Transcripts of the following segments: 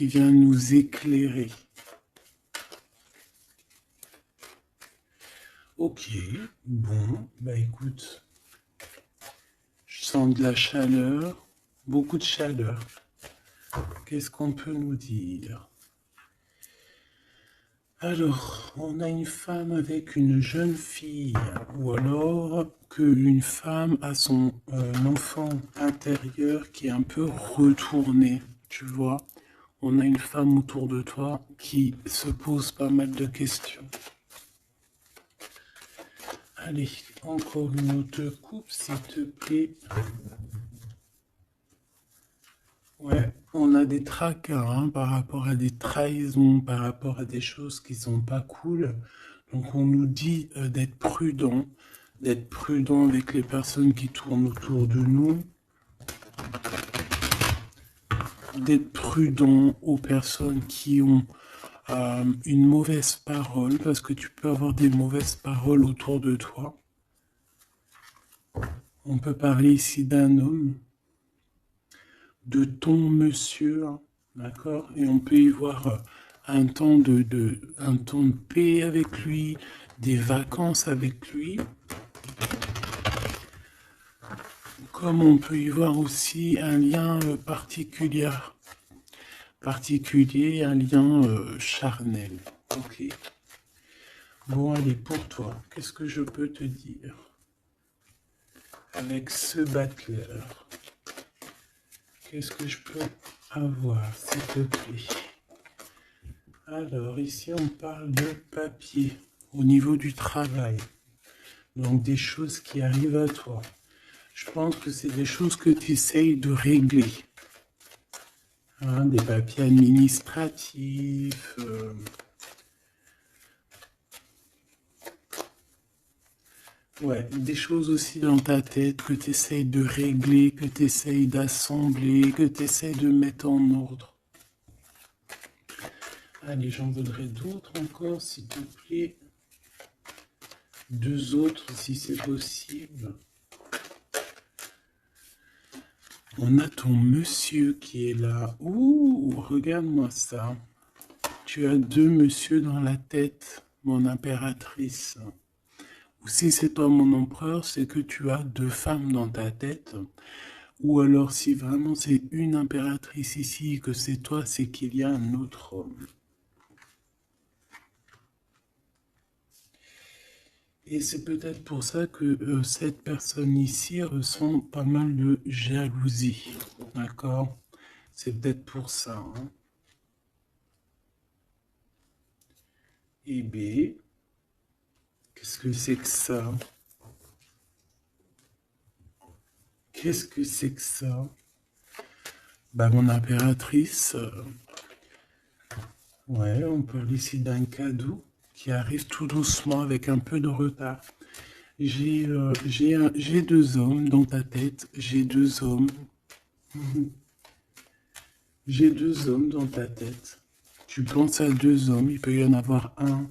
qui vient nous éclairer. Ok, bon, bah écoute, je sens de la chaleur, beaucoup de chaleur. Qu'est-ce qu'on peut nous dire? Alors, on a une femme avec une jeune fille, ou alors qu'une femme a son enfant intérieur qui est un peu retourné, tu vois. On a une femme autour de toi qui se pose pas mal de questions. Allez, encore une autre coupe, s'il te plaît. Ouais, on a des tracas hein, par rapport à des trahisons, par rapport à des choses qui sont pas cool. Donc on nous dit d'être prudent avec les personnes qui tournent autour de nous, d'être prudent aux personnes qui ont une mauvaise parole, parce que tu peux avoir des mauvaises paroles autour de toi. On peut parler ici d'un homme, de ton monsieur, hein, d'accord? Et on peut y voir un temps un temps de paix avec lui, des vacances avec lui. Comme on peut y voir aussi un lien particulier, un lien charnel. Ok. Bon, allez, pour toi, qu'est-ce que je peux te dire avec ce battleur? Qu'est-ce que je peux avoir, s'il te plaît? Alors, ici, on parle de papier au niveau du travail. Donc, des choses qui arrivent à toi. Je pense que c'est des choses que tu essayes de régler. Hein, des papiers administratifs. Ouais, des choses aussi dans ta tête que tu essayes de régler, que tu essayes d'assembler, que tu essayes de mettre en ordre. Allez, j'en voudrais d'autres encore, s'il te plaît. Deux autres, si c'est possible. On a ton monsieur qui est là. Ouh, regarde-moi ça. Tu as deux monsieur dans la tête, mon impératrice. Ou si c'est toi mon empereur, c'est que tu as deux femmes dans ta tête. Ou alors si vraiment c'est une impératrice ici et que c'est toi, c'est qu'il y a un autre homme. Et c'est peut-être pour ça que cette personne ici ressent pas mal de jalousie. D'accord? C'est peut-être pour ça. Hein. Et B, qu'est-ce que c'est que ça? Qu'est-ce que c'est que ça? Bah, mon impératrice, ouais, on parle ici d'un cadeau qui arrive tout doucement avec un peu de retard. J'ai deux hommes dans ta tête, j'ai deux hommes. J'ai deux hommes dans ta tête. Tu penses à deux hommes, il peut y en avoir un.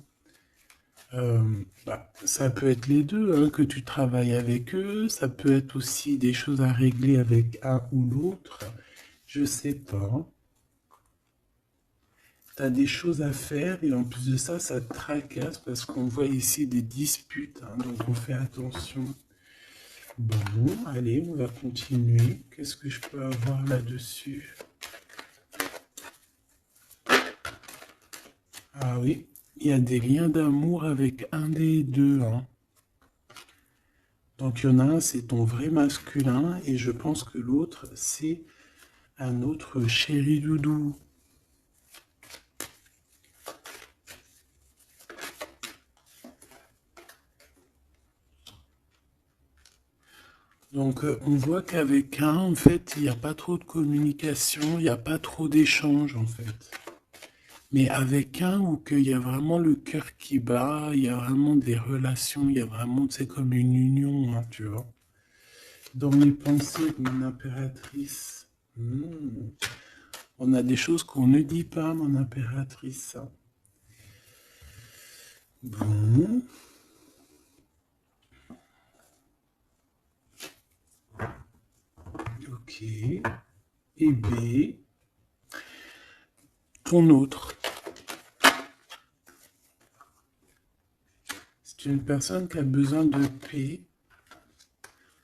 Ça peut être les deux, hein, que tu travailles avec eux. Ça peut être aussi des choses à régler avec un ou l'autre. Je sais pas. Tu as des choses à faire et en plus de ça, ça te tracasse parce qu'on voit ici des disputes. Hein, donc on fait attention. Bon, allez, on va continuer. Qu'est-ce que je peux avoir là-dessus? Ah oui, il y a des liens d'amour avec un des deux. Hein. Donc il y en a un, c'est ton vrai masculin, et je pense que l'autre, c'est un autre chéri doudou. Donc on voit qu'avec un, en fait, il n'y a pas trop de communication, il n'y a pas trop d'échange, en fait. Mais avec un, où qu'il y a vraiment le cœur qui bat, il y a vraiment des relations, il y a vraiment, c'est comme une union, hein, tu vois. Dans mes pensées, mon impératrice, on a des choses qu'on ne dit pas, mon impératrice. Bon. Ok. Et B. ton autre. C'est une personne qui a besoin de paix.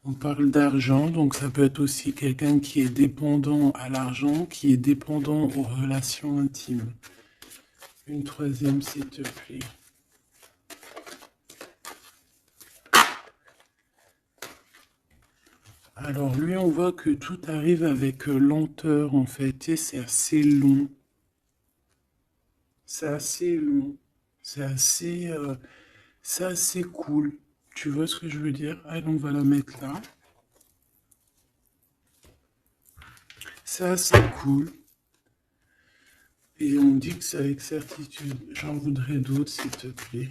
On parle d'argent, donc ça peut être aussi quelqu'un qui est dépendant à l'argent, qui est dépendant aux relations intimes. Une troisième, s'il te plaît. Alors lui, on voit que tout arrive avec lenteur, en fait, et c'est assez long. C'est assez long. C'est assez cool. Tu vois ce que je veux dire? Allez, on va la mettre là. C'est assez cool. Et on dit que c'est avec certitude. J'en voudrais d'autres, s'il te plaît.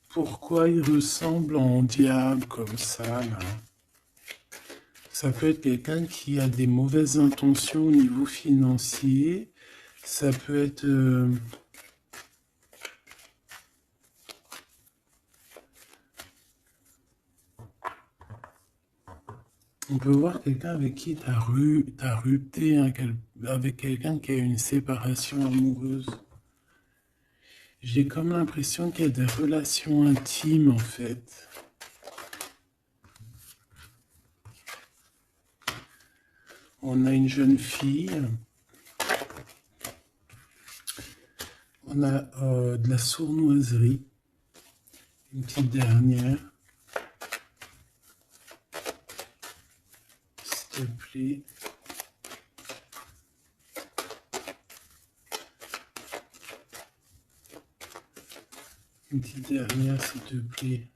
Pourquoi il ressemble en diable comme ça, là? Ça peut être quelqu'un qui a des mauvaises intentions au niveau financier. Ça peut être... on peut voir quelqu'un avec qui t'as rupté, hein, avec quelqu'un qui a une séparation amoureuse. J'ai comme l'impression qu'il y a des relations intimes, en fait. On a une jeune fille. On a de la sournoiserie. Une petite dernière. S'il te plaît. Une petite dernière, s'il te plaît.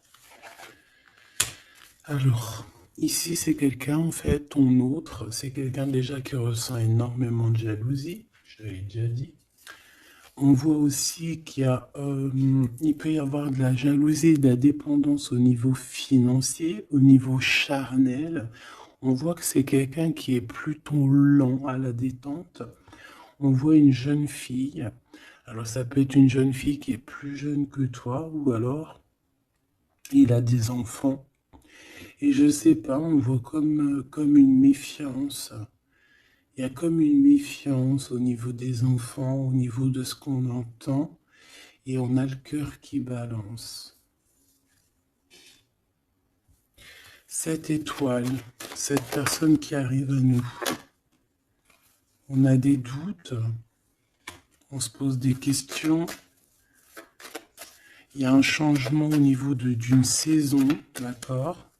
Alors, ici, c'est quelqu'un, en fait, ton autre, c'est quelqu'un déjà qui ressent énormément de jalousie. Je l'ai déjà dit. On voit aussi il peut y avoir de la jalousie, de la dépendance au niveau financier, au niveau charnel. On voit que c'est quelqu'un qui est plutôt lent à la détente. On voit une jeune fille. Alors ça peut être une jeune fille qui est plus jeune que toi, ou alors il a des enfants. Et je sais pas, on voit comme une méfiance. Il y a comme une méfiance au niveau des enfants, au niveau de ce qu'on entend, et on a le cœur qui balance. 7 étoiles, cette personne qui arrive à nous. On a des doutes, on se pose des questions. Il y a un changement au niveau d'une saison, d'accord?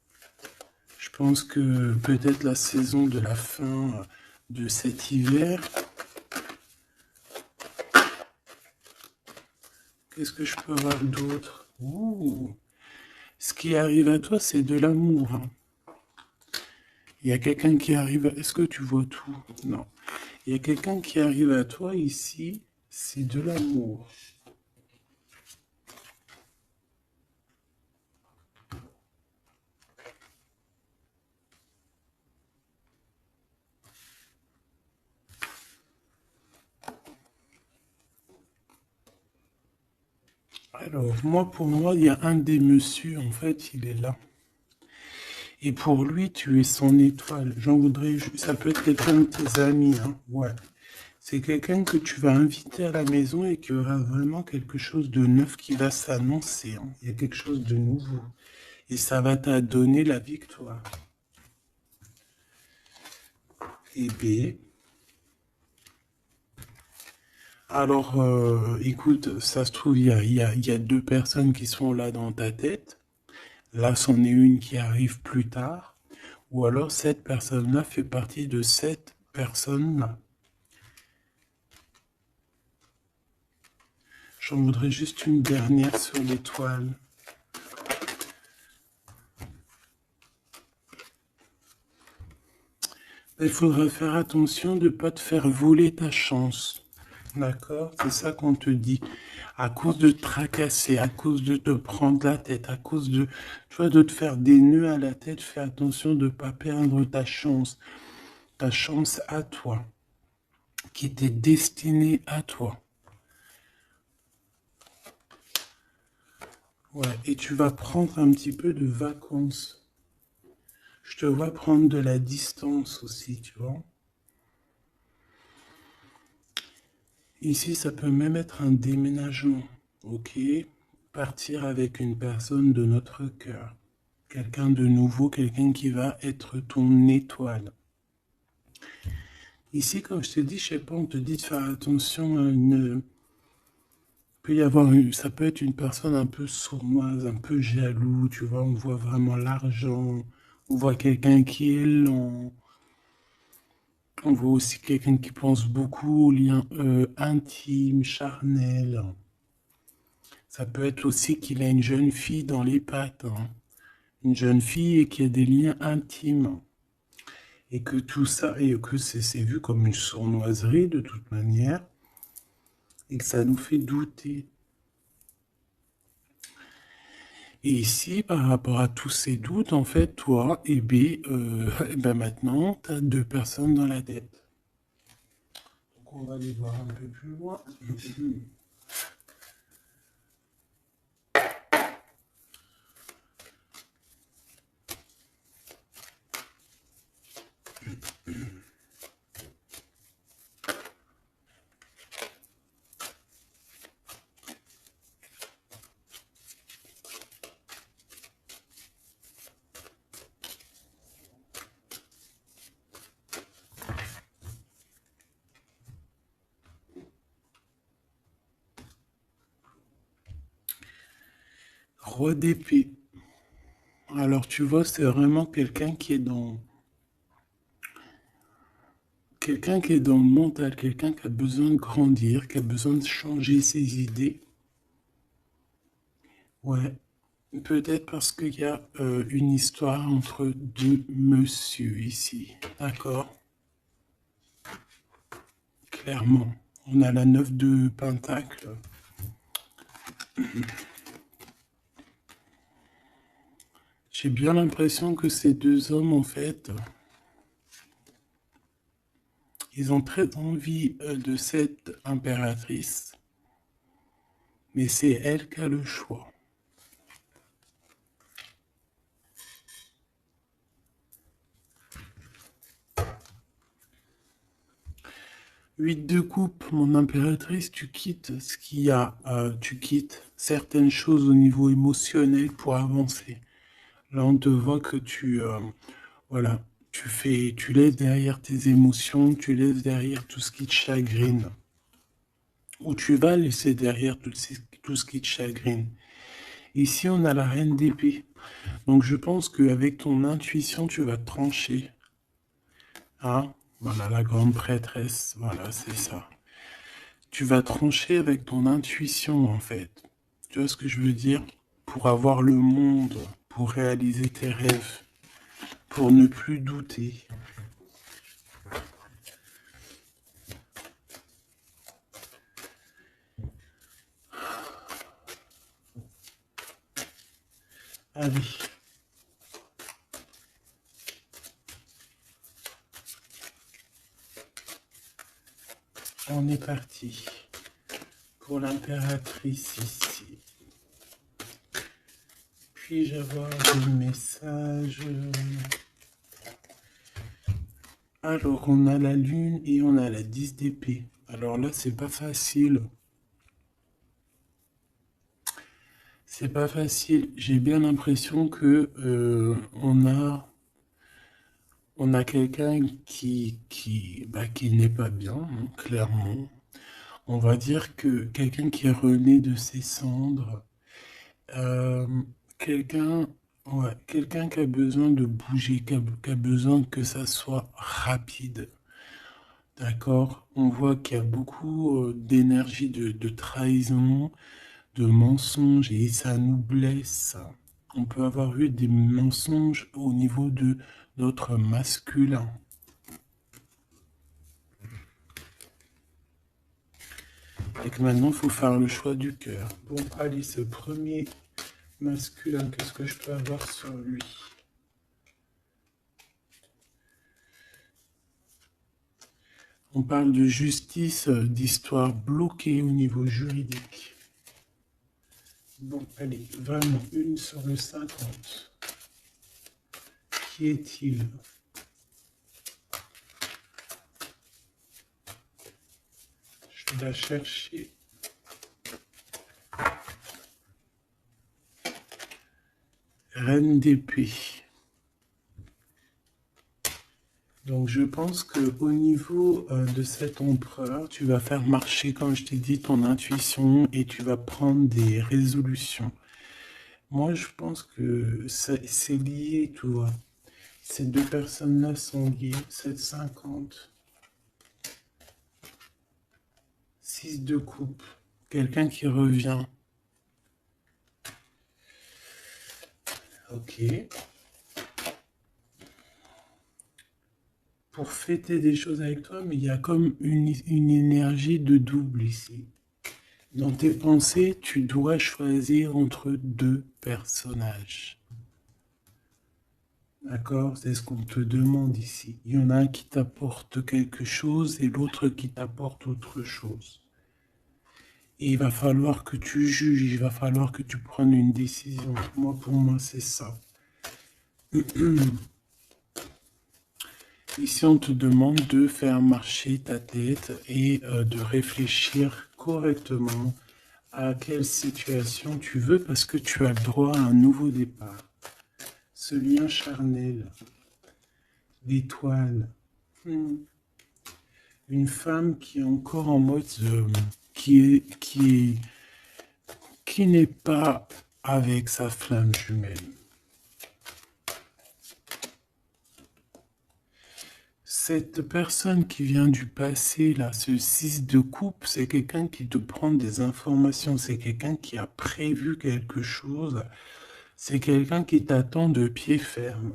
Je pense que peut-être la saison de la fin de cet hiver. Qu'est-ce que je peux avoir d'autre? Ce qui arrive à toi, c'est de l'amour. Hein. Il y a quelqu'un qui arrive... Est-ce que tu vois tout? Non. Il y a quelqu'un qui arrive à toi ici, c'est de l'amour. Alors, pour moi, il y a un des messieurs, en fait, il est là. Et pour lui, tu es son étoile. J'en voudrais... Ça peut être quelqu'un de tes amis, hein. Ouais. C'est quelqu'un que tu vas inviter à la maison et qu'il y aura vraiment quelque chose de neuf qui va s'annoncer. Hein. Il y a quelque chose de nouveau. Et ça va te donner la victoire. Et B. Alors, écoute, ça se trouve, il y a 2 personnes qui sont là dans ta tête. Là, c'en est une qui arrive plus tard. Ou alors, cette personne-là fait partie de cette personne-là. J'en voudrais juste une dernière sur l'étoile. Il faudra faire attention de ne pas te faire voler ta chance. D'accord? C'est ça qu'on te dit. À cause de te tracasser, à cause de te prendre la tête, à cause de, tu vois, de te faire des nœuds à la tête, fais attention de ne pas perdre ta chance à toi, qui était destinée à toi. Ouais, et tu vas prendre un petit peu de vacances. Je te vois prendre de la distance aussi, tu vois. Ici, ça peut même être un déménagement, ok? Partir avec une personne de notre cœur. Quelqu'un de nouveau, quelqu'un qui va être ton étoile. Ici, comme je te dis, je sais pas, on te dit de faire attention à une... Peut y avoir ça peut être une personne un peu sournoise, un peu jaloux, tu vois, on voit vraiment l'argent, on voit quelqu'un qui est lent, on voit aussi quelqu'un qui pense beaucoup aux liens intimes, charnels. Ça peut être aussi qu'il a une jeune fille dans les pattes, hein. Une jeune fille et qui a des liens intimes. Et que tout ça, et que c'est vu comme une sournoiserie de toute manière, et que ça nous fait douter. Et ici, par rapport à tous ces doutes, en fait, toi, eh ben maintenant, tu as deux personnes dans la tête. Donc on va aller voir un peu plus loin. Roi d'épée. Alors tu vois, c'est vraiment quelqu'un qui est dans le mental, quelqu'un qui a besoin de grandir, qui a besoin de changer ses idées. Ouais, peut-être parce qu'il y a une histoire entre deux monsieur ici. D'accord? Clairement. On a la 9 de Pentacle. J'ai bien l'impression que ces deux hommes, en fait, ils ont très envie de cette impératrice, mais c'est elle qui a le choix. 8 de coupe, mon impératrice, tu quittes ce qu'il y a, tu quittes certaines choses au niveau émotionnel pour avancer. Là, on te voit que voilà, tu laisses derrière tes émotions, tu laisses derrière tout ce qui te chagrine. Ou tu vas laisser derrière tout ce qui te chagrine. Ici, on a la reine d'épée. Donc, je pense qu'avec ton intuition, tu vas trancher. Hein? Voilà, la grande prêtresse. Voilà, c'est ça. Tu vas trancher avec ton intuition, en fait. Tu vois ce que je veux dire? Pour avoir le monde, pour réaliser tes rêves, pour ne plus douter. Allez. On est parti pour l'impératrice ici. Puis-je avoir des messages? Alors, on a la lune et on a la 10 d'épée. Alors là, c'est pas facile. C'est pas facile. J'ai bien l'impression que on a quelqu'un qui n'est pas bien, hein, clairement. On va dire que quelqu'un qui est rené de ses cendres, euh, quelqu'un, ouais, quelqu'un qui a besoin de bouger, qui a besoin que ça soit rapide. D'accord? On voit qu'il y a beaucoup d'énergie de trahison, de mensonges, et ça nous blesse. On peut avoir eu des mensonges au niveau de notre masculin. Et que maintenant, il faut faire le choix du cœur. Bon, allez, ce premier masculin, qu'est-ce que je peux avoir sur lui? On parle de justice, d'histoire bloquée au niveau juridique. Bon, allez, vraiment, une sur le 50. Qui est-il? Je Il a cherché. Reine d'épée. Donc je pense que au niveau de cet empereur, tu vas faire marcher, comme je t'ai dit, ton intuition et tu vas prendre des résolutions. Moi, je pense que c'est lié, tu vois. Ces deux personnes-là sont liées. 7,50. 6 de coupe. Quelqu'un qui revient. Ok. Pour fêter des choses avec toi, mais il y a comme une énergie de double ici. Dans tes pensées, tu dois choisir entre deux personnages. D'accord? C'est ce qu'on te demande ici. Il y en a un qui t'apporte quelque chose et l'autre qui t'apporte autre chose. Et il va falloir que tu juges, il va falloir que tu prennes une décision. Moi, pour moi, c'est ça. Ici, on te demande de faire marcher ta tête et de réfléchir correctement à quelle situation tu veux parce que tu as le droit à un nouveau départ. Ce lien charnel, l'étoile, une femme qui est encore en mode, qui n'est pas avec sa flamme jumelle. Cette personne qui vient du passé, là, ce 6 de coupe, c'est quelqu'un qui te prend des informations, c'est quelqu'un qui a prévu quelque chose, c'est quelqu'un qui t'attend de pied ferme.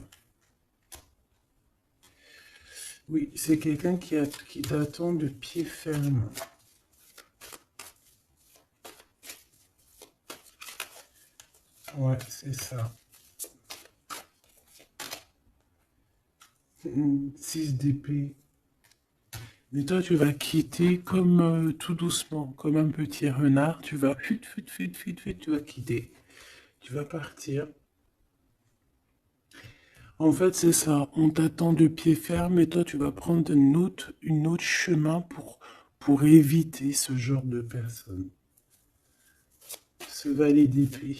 Oui, c'est quelqu'un qui t'attend de pied ferme. Ouais, c'est ça. 6 d'épée. Mais toi, tu vas quitter comme tout doucement, comme un petit renard. Tu vas tu vas quitter. Tu vas partir. En fait, c'est ça. On t'attend de pied ferme et toi, tu vas prendre une autre chemin pour éviter ce genre de personne. Ce valet d'épée.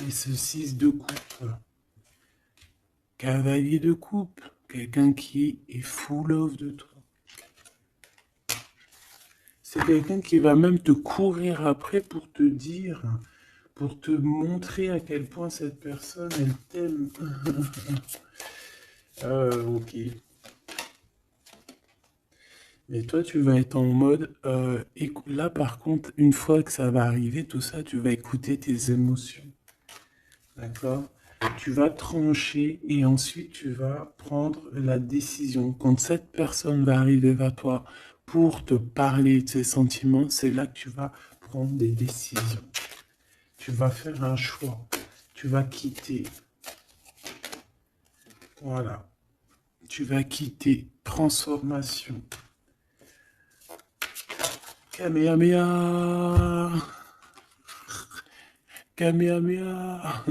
Et ce 6 de coupe. Cavalier de coupe. Quelqu'un qui est full of de toi. C'est quelqu'un qui va même te courir après pour te dire, pour te montrer à quel point cette personne, elle t'aime. Ok. Mais toi, tu vas être en mode, là par contre, une fois que ça va arriver, tout ça, tu vas écouter tes émotions. D'accord? Tu vas trancher et ensuite tu vas prendre la décision. Quand cette personne va arriver vers toi pour te parler de ses sentiments, c'est là que tu vas prendre des décisions. Tu vas faire un choix. Tu vas quitter. Voilà. Tu vas quitter. Transformation. Kamehameha. Kamehameha.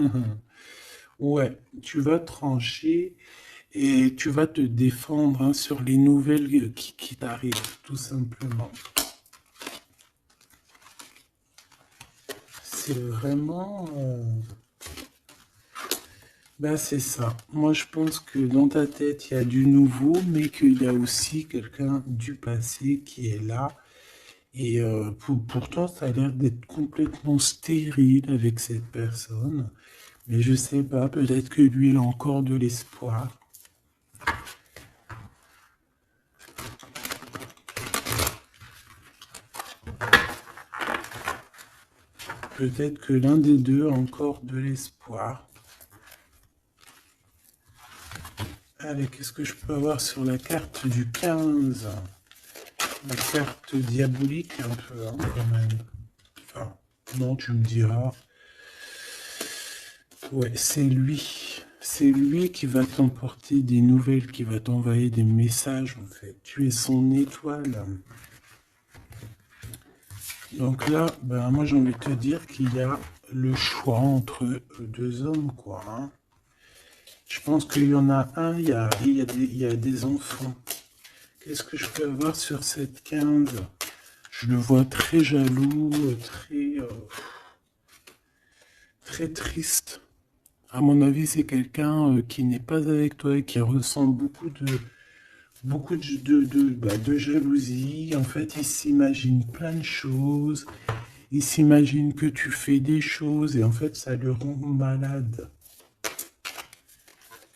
Ouais, tu vas trancher et tu vas te défendre hein, sur les nouvelles qui t'arrivent, tout simplement. C'est vraiment... Ben c'est ça. Moi, je pense que dans ta tête, il y a du nouveau, mais qu'il y a aussi quelqu'un du passé qui est là. Et pourtant, ça a l'air d'être complètement stérile avec cette personne. Mais je sais pas, peut-être que lui, il a encore de l'espoir. Peut-être que l'un des deux a encore de l'espoir. Allez, qu'est-ce que je peux avoir sur la carte du 15? La carte diabolique un peu, hein, quand même. Enfin, non, tu me diras. Ouais, c'est lui. C'est lui qui va t'emporter des nouvelles, qui va t'envoyer des messages, en fait. Tu es son étoile. Donc là, ben, moi, j'ai envie de te dire qu'il y a le choix entre deux hommes, quoi. Hein. Je pense qu'il y en a un, il y a des enfants. Qu'est-ce que je peux avoir sur cette 15? Je le vois très jaloux, très triste. À mon avis, c'est quelqu'un qui n'est pas avec toi et qui ressent beaucoup de jalousie. En fait, il s'imagine plein de choses. Il s'imagine que tu fais des choses et en fait, ça le rend malade.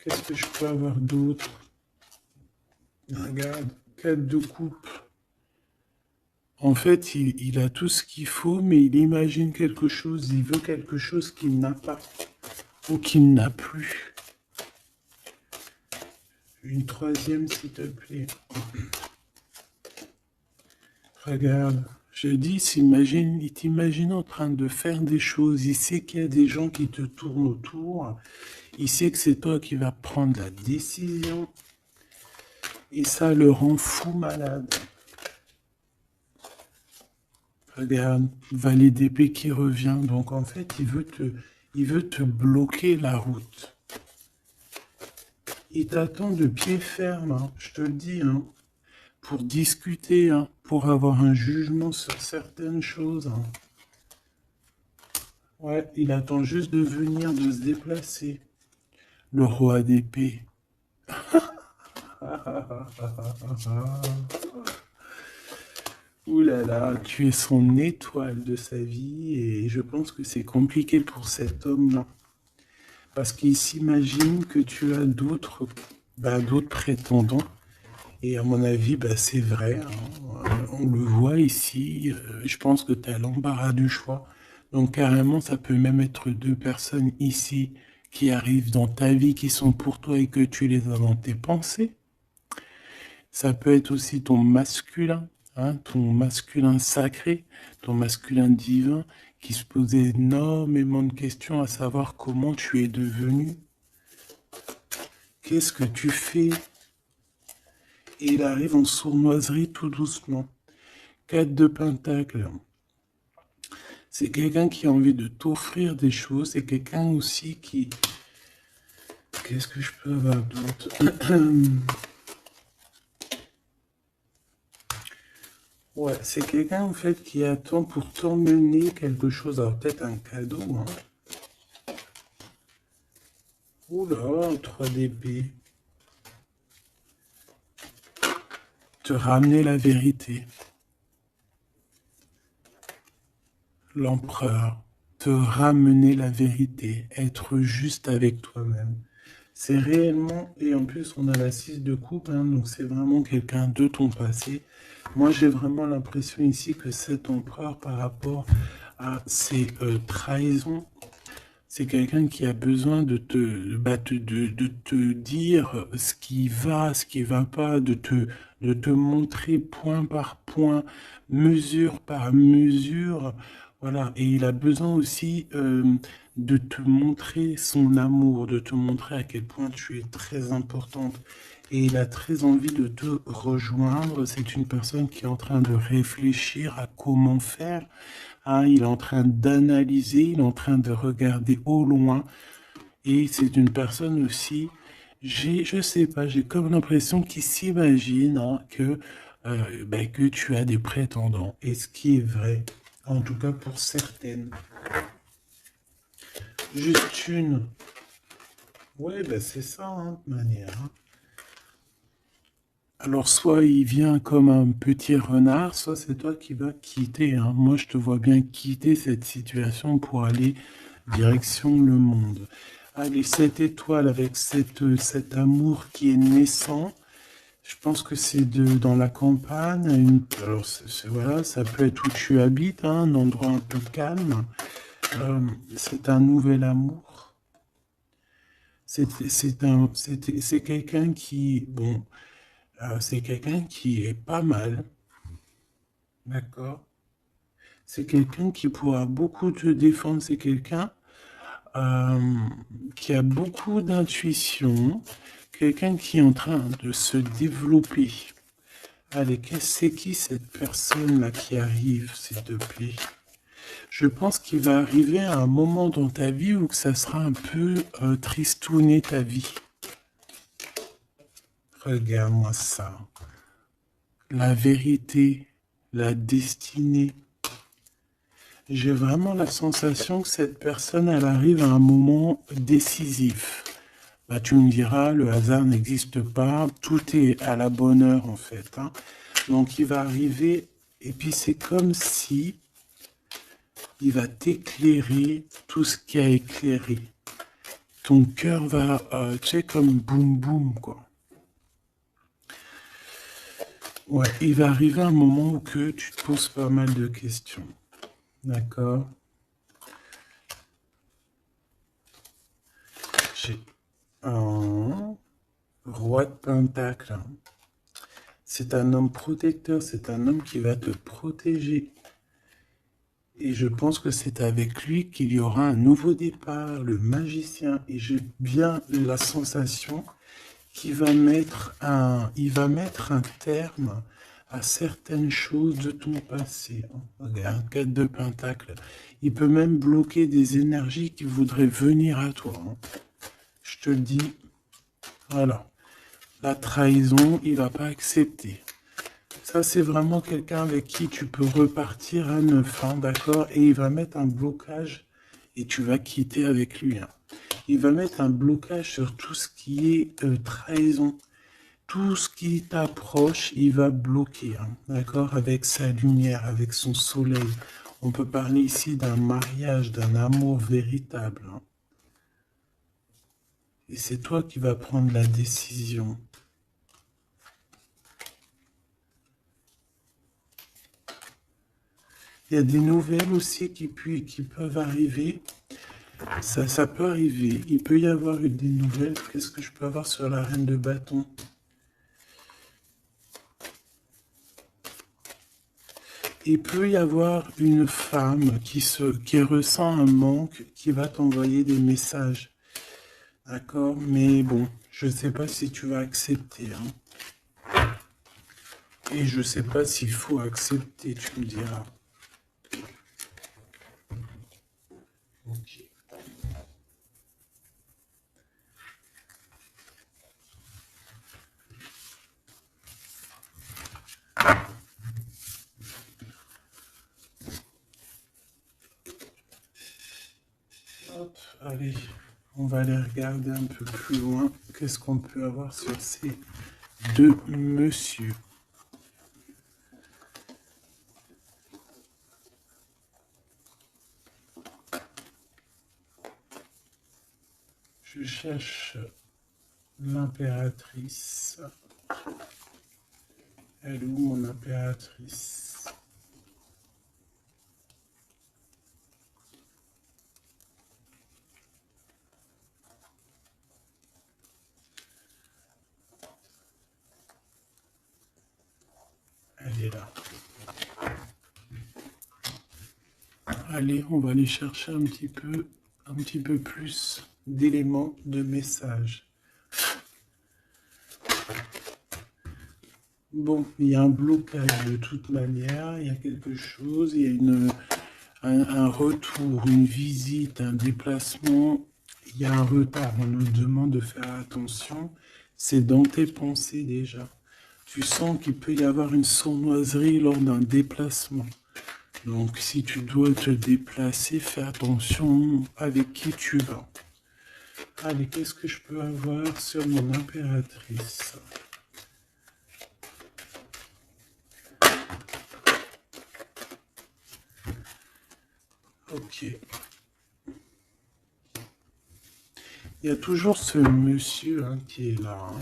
Qu'est-ce que je peux avoir d'autre? Regarde, 4 de coupe. En fait, il a tout ce qu'il faut, mais il imagine quelque chose. Il veut quelque chose qu'il n'a pas ou qu'il n'a plus. Une troisième, s'il te plaît. Regarde, je dis, il t'imagine en train de faire des choses. Il sait qu'il y a des gens qui te tournent autour. Il sait que c'est toi qui vas prendre la décision. Et ça le rend fou malade. Regarde, valet d'épée qui revient. Donc en fait, il veut te bloquer la route. Il t'attend de pied ferme, hein, je te le dis, hein, pour discuter, hein, pour avoir un jugement sur certaines choses. Hein. Ouais, il attend juste de venir, de se déplacer. Le roi d'épée. Ouh là là, tu es son étoile de sa vie et je pense que c'est compliqué pour cet homme-là. Parce qu'il s'imagine que tu as d'autres prétendants. Et à mon avis, c'est vrai. Hein. On le voit ici. Je pense que tu as l'embarras du choix. Donc carrément, ça peut même être deux personnes ici qui arrivent dans ta vie, qui sont pour toi et que tu les as dans tes pensées. Ça peut être aussi ton masculin, hein, ton masculin sacré, ton masculin divin, qui se pose énormément de questions à savoir comment tu es devenu. Qu'est-ce que tu fais? Et il arrive en sournoiserie tout doucement. 4 de Pentacle. C'est quelqu'un qui a envie de t'offrir des choses. C'est quelqu'un aussi qui... Qu'est-ce que je peux avoir d'autre? Ouais, c'est quelqu'un en fait qui attend pour t'emmener quelque chose. Alors peut-être un cadeau. Hein. Oula, 3 d'épée. Te ramener la vérité. L'empereur. Te ramener la vérité. Être juste avec toi-même. C'est réellement, et en plus on a la 6 de coupe, hein, donc c'est vraiment quelqu'un de ton passé. Moi j'ai vraiment l'impression ici que cet empereur par rapport à ses trahisons, c'est quelqu'un qui a besoin de te dire ce qui va pas, de te montrer point par point, mesure par mesure. Voilà, et il a besoin aussi de te montrer son amour, de te montrer à quel point tu es très importante. Et il a très envie de te rejoindre. C'est une personne qui est en train de réfléchir à comment faire. Hein, il est en train d'analyser, il est en train de regarder au loin. Et c'est une personne aussi, je sais pas, j'ai comme l'impression qu'il s'imagine hein, que tu as des prétendants. Et ce qui est vrai, en tout cas pour certaines. Juste une. Ouais, c'est ça, hein, de manière. Hein. Alors, soit il vient comme un petit renard, soit c'est toi qui vas quitter. Hein. Moi, je te vois bien quitter cette situation pour aller direction le monde. Allez, cette étoile avec cet amour qui est naissant, je pense que c'est dans la campagne. Alors, voilà, ça peut être où tu habites, hein, un endroit un peu calme. C'est un nouvel amour. C'est quelqu'un qui, bon, c'est quelqu'un qui est pas mal, d'accord? C'est quelqu'un qui pourra beaucoup te défendre. C'est quelqu'un qui a beaucoup d'intuition, quelqu'un qui est en train de se développer. Allez, c'est qui cette personne-là qui arrive, s'il te plaît? Je pense qu'il va arriver à un moment dans ta vie où que ça sera un peu tristouné ta vie. Regarde-moi ça. la vérité, la destinée. J'ai vraiment la sensation que cette personne, elle arrive à un moment décisif. Bah, tu me diras, le hasard n'existe pas, tout est à la bonne heure en fait, hein. Donc il va arriver, et puis c'est comme si il va t'éclairer tout ce qui a éclairé. Ton cœur va, tu sais, comme boum boum, quoi. Ouais, il va arriver un moment où que tu te poses pas mal de questions. D'accord? J'ai un roi de pentacle. C'est un homme protecteur, c'est un homme qui va te protéger. Et je pense que c'est avec lui qu'il y aura un nouveau départ, le magicien. Et j'ai bien la sensation il va mettre un terme à certaines choses de ton passé. Regarde, 4 de pentacle. Il peut même bloquer des énergies qui voudraient venir à toi. Je te le dis, voilà. La trahison, il va pas accepter. Ça, c'est vraiment quelqu'un avec qui tu peux repartir à neuf, hein, d'accord? Et il va mettre un blocage et tu vas quitter avec lui, hein. Il va mettre un blocage sur tout ce qui est trahison. Tout ce qui t'approche, il va bloquer, hein, d'accord? Avec sa lumière, avec son soleil. On peut parler ici d'un mariage, d'un amour véritable, hein. Et c'est toi qui vas prendre la décision. Il y a des nouvelles aussi qui peuvent arriver. Ça peut arriver. Il peut y avoir des nouvelles. Qu'est-ce que je peux avoir sur la reine de bâton? Il peut y avoir une femme qui ressent un manque, qui va t'envoyer des messages. D'accord? Mais bon, je ne sais pas si tu vas accepter, hein. Et je ne sais pas s'il faut accepter, tu me diras. Ok. Hop, allez, on va aller regarder un peu plus loin. Qu'est-ce qu'on peut avoir sur ces deux messieurs? Je cherche l'impératrice. Elle est où mon impératrice? Elle est là. Allez, on va aller chercher un petit peu plus d'éléments de message. Bon, il y a un blocage de toute manière, il y a quelque chose, il y a un retour, une visite, un déplacement, il y a un retard, on nous demande de faire attention, c'est dans tes pensées déjà. Tu sens qu'il peut y avoir une sournoiserie lors d'un déplacement. Donc si tu dois te déplacer, fais attention avec qui tu vas. Allez, qu'est-ce que je peux avoir sur mon impératrice? Ok. Il y a toujours ce monsieur, hein, qui est là, hein.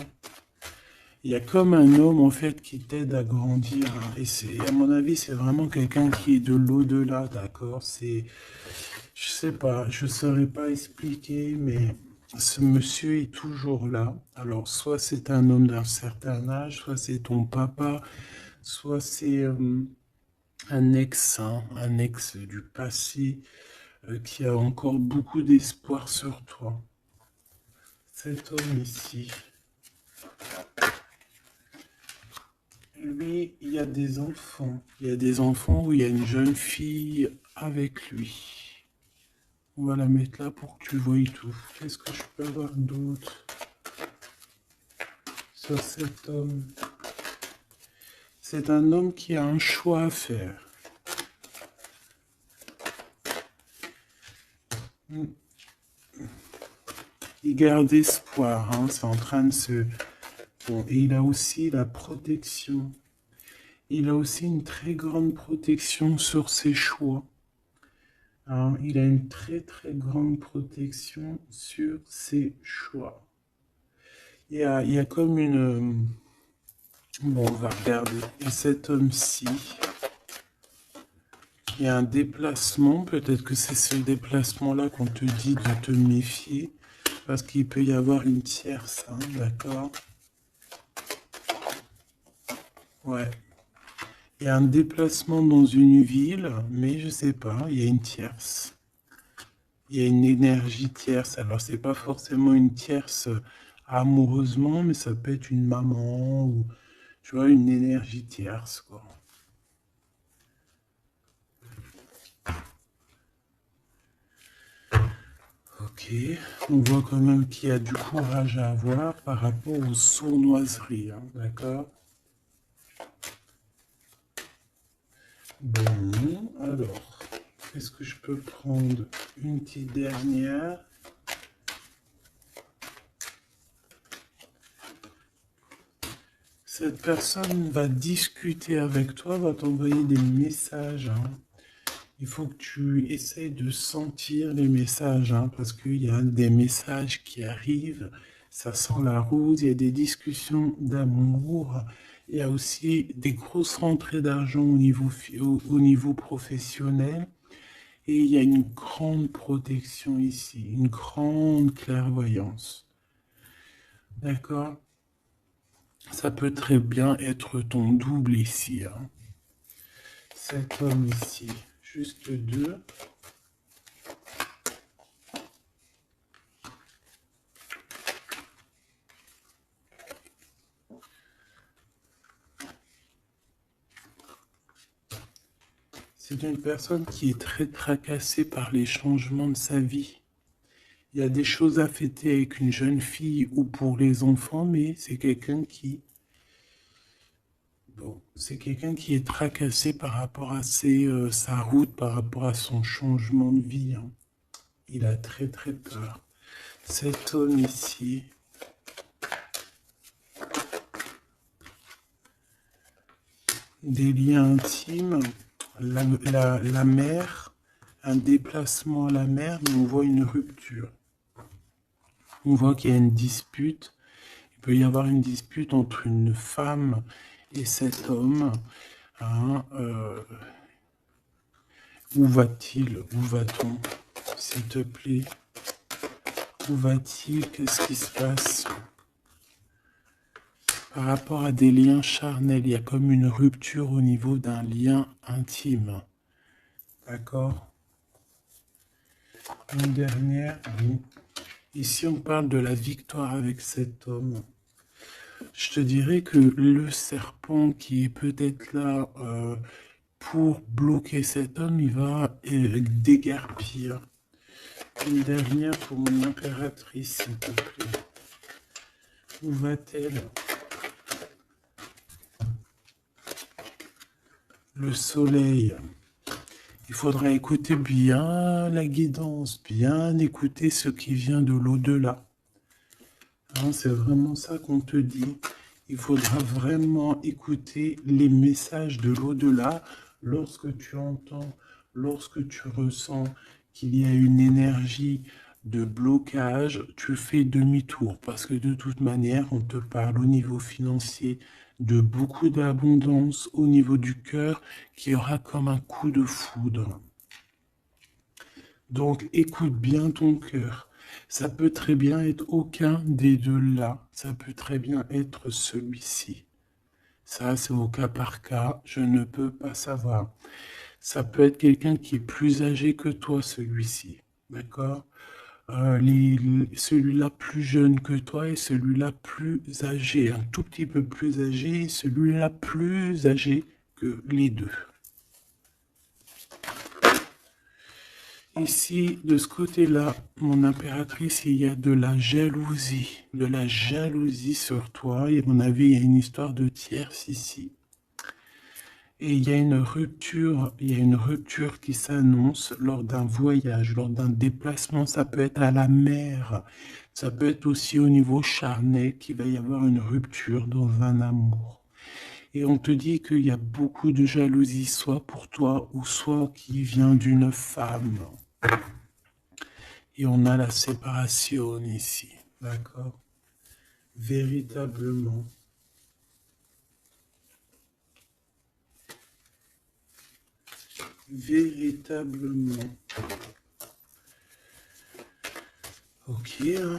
Il y a comme un homme en fait qui t'aide à grandir, hein. Et c'est, à mon avis, c'est vraiment quelqu'un qui est de l'au-delà, d'accord? Je sais pas, je saurais pas expliquer, mais ce monsieur est toujours là. Alors, soit c'est un homme d'un certain âge, soit c'est ton papa, soit c'est un ex, hein, un ex du passé qui a encore beaucoup d'espoir sur toi. Cet homme ici, lui, il y a des enfants. Il y a des enfants où il y a une jeune fille avec lui. On va la mettre là pour que tu voies tout. Qu'est-ce que je peux avoir d'autre sur cet homme? C'est un homme qui a un choix à faire. Il garde espoir, hein, c'est en train de se... Bon, et il a aussi la protection. Il a aussi une très grande protection sur ses choix. Hein, il a une très très grande protection sur ses choix. Il y a comme une... Bon, on va regarder. Et cet homme-ci, il y a un déplacement. Peut-être que c'est ce déplacement-là qu'on te dit de te méfier. Parce qu'il peut y avoir une tierce, hein, d'accord? Ouais. Il y a un déplacement dans une ville, mais je sais pas, il y a une tierce. Il y a une énergie tierce. Alors, c'est pas forcément une tierce amoureusement, mais ça peut être une maman ou, tu vois, une énergie tierce, quoi. Ok, on voit quand même qu'il y a du courage à avoir par rapport aux sournoiseries, hein, d'accord? Bon, alors, est-ce que je peux prendre une petite dernière? Cette personne va discuter avec toi, va t'envoyer des messages, hein. Il faut que tu essayes de sentir les messages, hein, parce qu'il y a des messages qui arrivent, ça sent la rose, il y a des discussions d'amour, il y a aussi des grosses rentrées d'argent au niveau professionnel, et il y a une grande protection ici, une grande clairvoyance. D'accord? Ça peut très bien être ton double ici, hein. Cet homme ici, juste deux. C'est une personne qui est très tracassée par les changements de sa vie. Il y a des choses à fêter avec une jeune fille ou pour les enfants, mais c'est quelqu'un qui... Bon, c'est quelqu'un qui est tracassé par rapport à sa route, par rapport à son changement de vie, hein. Il a très très peur. Cet homme ici, des liens intimes, la mer, un déplacement à la mer, mais on voit une rupture. On voit qu'il y a une dispute. Il peut y avoir une dispute entre une femme et cet homme. Hein, où va-t-il? Où va-t-on? S'il te plaît. Où va-t-il? Qu'est-ce qui se passe? Par rapport à des liens charnels, il y a comme une rupture au niveau d'un lien intime. D'accord? Une dernière, oui. Ici, on parle de la victoire avec cet homme. Je te dirais que le serpent qui est peut-être là pour bloquer cet homme, il va déguerpir. Une dernière pour mon impératrice, s'il te plaît. Où va-t-elle? Le soleil. Il faudra écouter bien la guidance, bien écouter ce qui vient de l'au-delà. Hein, c'est vraiment ça qu'on te dit. Il faudra vraiment écouter les messages de l'au-delà lorsque tu entends, lorsque tu ressens qu'il y a une énergie de blocage, tu fais demi-tour parce que de toute manière, on te parle au niveau financier de beaucoup d'abondance, au niveau du cœur, qui aura comme un coup de foudre. Donc écoute bien ton cœur. Ça peut très bien être aucun des deux là. Ça peut très bien être celui-ci. Ça, c'est au cas par cas. Je ne peux pas savoir. Ça peut être quelqu'un qui est plus âgé que toi, celui-ci. D'accord? Celui-là plus jeune que toi et celui-là plus âgé. Un tout petit peu plus âgé et celui-là plus âgé que les deux. Ici, de ce côté-là, mon impératrice, il y a de la jalousie sur toi. Et à mon avis, il y a une histoire de tierce ici. Et il y a une rupture qui s'annonce lors d'un voyage, lors d'un déplacement. Ça peut être à la mer, ça peut être aussi au niveau charnel qu'il va y avoir une rupture dans un amour. Et on te dit qu'il y a beaucoup de jalousie, soit pour toi ou soit qui vient d'une femme. Et on a la séparation ici, d'accord? Véritablement. Véritablement. Ok, hein.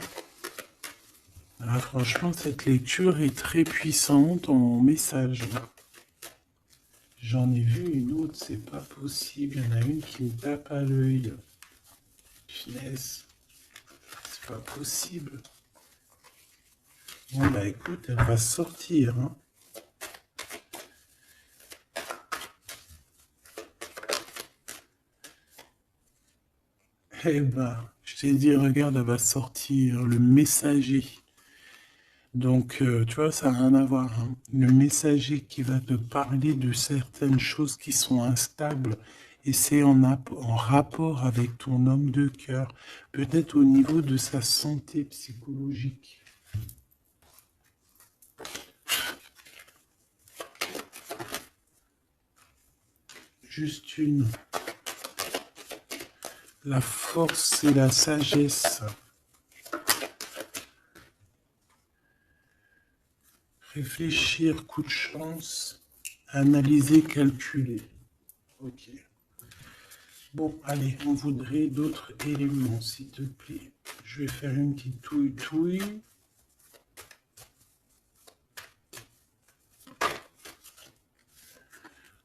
Ah, franchement, cette lecture est très puissante en message. J'en ai vu une autre, c'est pas possible. Il y en a une qui me tape à l'œil. Finesse. C'est pas possible. Bon, bah écoute, elle va sortir. Hein. Eh ben, je t'ai dit, regarde, elle va sortir. Le messager. Donc, tu vois, ça n'a rien à voir. Hein. Le messager qui va te parler de certaines choses qui sont instables, et c'est en rapport avec ton homme de cœur, peut-être au niveau de sa santé psychologique. Juste une. La force et la sagesse. Réfléchir, coup de chance, analyser, calculer. Ok. Bon, allez, on voudrait d'autres éléments, s'il te plaît. Je vais faire une petite touille-touille.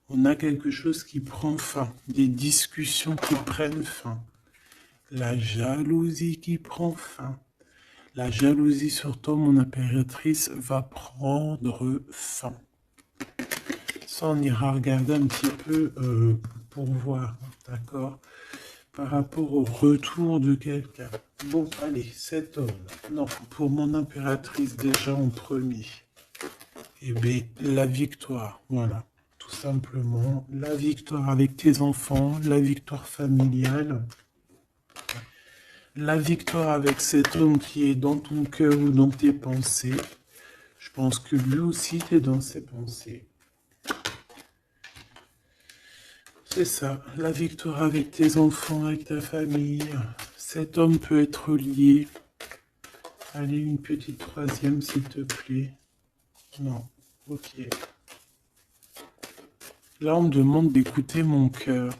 On a quelque chose qui prend fin, des discussions qui prennent fin. La jalousie qui prend fin. La jalousie sur toi, mon impératrice, va prendre fin. Ça, on ira regarder un petit peu pour voir, d'accord? Par rapport au retour de quelqu'un. Bon, allez, cet homme. Non, pour mon impératrice, déjà en premier. Eh bien, la victoire, voilà. Tout simplement, la victoire avec tes enfants, la victoire familiale, la victoire avec cet homme qui est dans ton cœur ou dans tes pensées. Je pense que lui aussi est dans ses pensées. C'est ça, la victoire avec tes enfants, avec ta famille. Cet homme peut être lié. Allez, une petite troisième, s'il te plaît. Non, ok. Là, on me demande d'écouter mon cœur.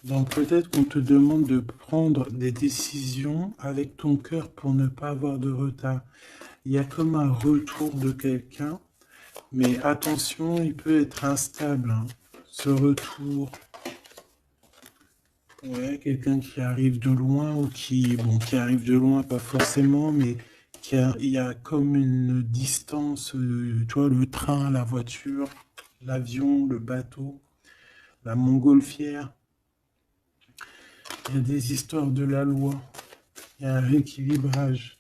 Donc peut-être qu'on te demande de prendre des décisions avec ton cœur pour ne pas avoir de retard. Il y a comme un retour de quelqu'un, mais attention, il peut être instable, hein, ce retour. Ouais, quelqu'un qui arrive de loin ou qui arrive de loin, pas forcément, mais il y a comme une distance, tu vois, le train, la voiture, l'avion, le bateau, la montgolfière. Il y a des histoires de la loi, il y a un rééquilibrage.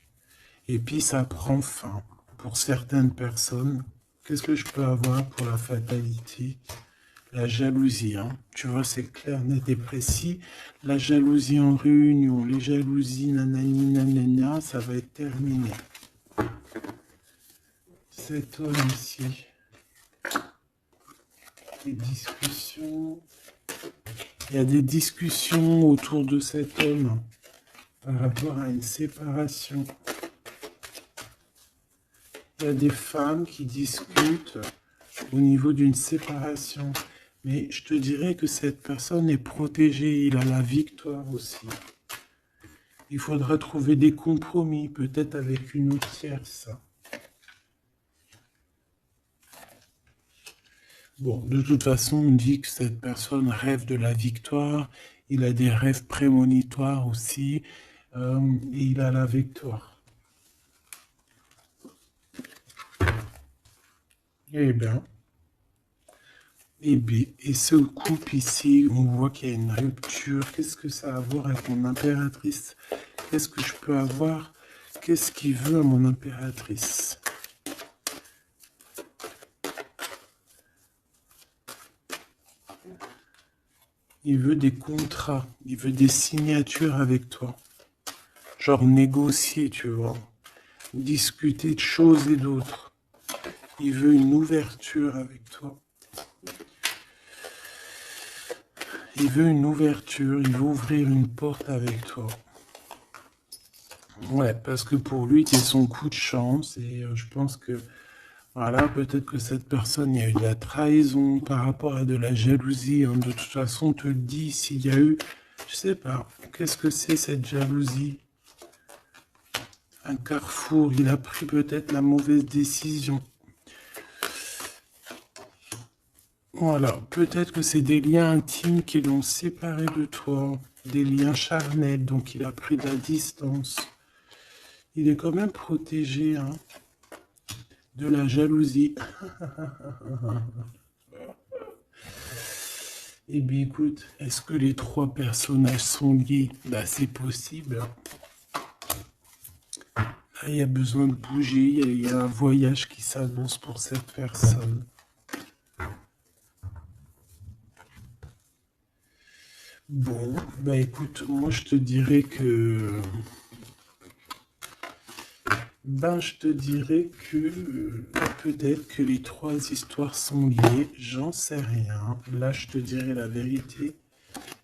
Et puis ça prend fin pour certaines personnes. Qu'est-ce que je peux avoir pour la fatalité? La jalousie, hein. Tu vois, c'est clair, net et précis. La jalousie en réunion, les jalousies, nanani, nanana, ça va être terminé. Cet homme ici, des discussions. Il y a des discussions autour de cet homme par rapport à une séparation. Il y a des femmes qui discutent au niveau d'une séparation. Mais je te dirais que cette personne est protégée, il a la victoire aussi. Il faudra trouver des compromis, peut-être avec une autre tierce. Bon, de toute façon, on dit que cette personne rêve de la victoire, il a des rêves prémonitoires aussi, et il a la victoire. Eh bien... Et ce couple ici, on voit qu'il y a une rupture. Qu'est-ce que ça a à voir avec mon impératrice? Qu'est-ce que je peux avoir qu'est-ce qu'il veut à mon impératrice? Il veut des contrats, il veut des signatures avec toi. Genre négocier, tu vois. Discuter de choses et d'autres. Il veut une ouverture avec toi. Il veut une ouverture, il veut ouvrir une porte avec toi. Ouais, parce que pour lui, tu es son coup de chance et je pense que, voilà, peut-être que cette personne, il y a eu de la trahison par rapport à de la jalousie. Hein. De toute façon, on te le dit, s'il y a eu, je sais pas, qu'est-ce que c'est cette jalousie? Un carrefour, il a pris peut-être la mauvaise décision. Voilà, peut-être que c'est des liens intimes qui l'ont séparé de toi, des liens charnels, donc il a pris de la distance. Il est quand même protégé hein, de la jalousie. Eh bien écoute, est-ce que les trois personnages sont liés? Bah c'est possible. Là, il y a besoin de bouger, il y a un voyage qui s'annonce pour cette personne. Bon, bah écoute, moi je te dirais que... je te dirais que peut-être que les trois histoires sont liées, j'en sais rien. Là, je te dirai la vérité.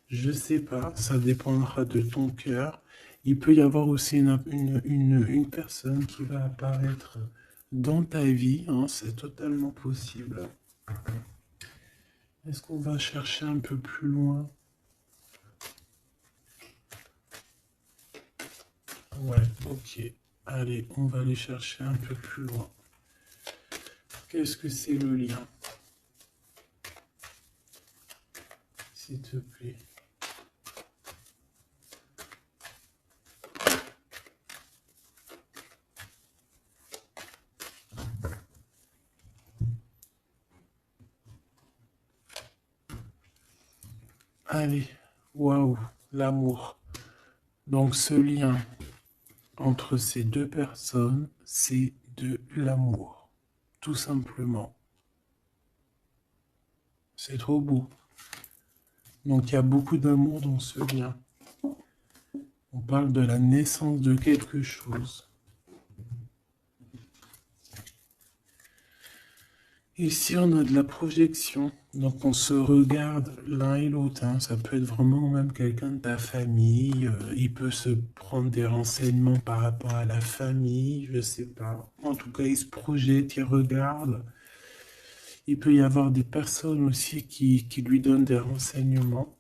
Je sais pas, ça dépendra de ton cœur. Il peut y avoir aussi une personne qui va apparaître dans ta vie, hein, c'est totalement possible. Est-ce qu'on va chercher un peu plus loin? Ouais, ok. Allez, on va aller chercher un peu plus loin. Qu'est-ce que c'est le lien? S'il te plaît. Allez, waouh, l'amour. Donc ce lien entre ces deux personnes, c'est de l'amour. Tout simplement. C'est trop beau. Donc il y a beaucoup d'amour dans ce lien. On parle de la naissance de quelque chose. Ici, on a de la projection. Donc on se regarde l'un et l'autre. Hein. Ça peut être vraiment même quelqu'un de ta famille. Il peut se prendre des renseignements par rapport à la famille. Je sais pas. En tout cas, il se projette, il regarde. Il peut y avoir des personnes aussi qui lui donnent des renseignements.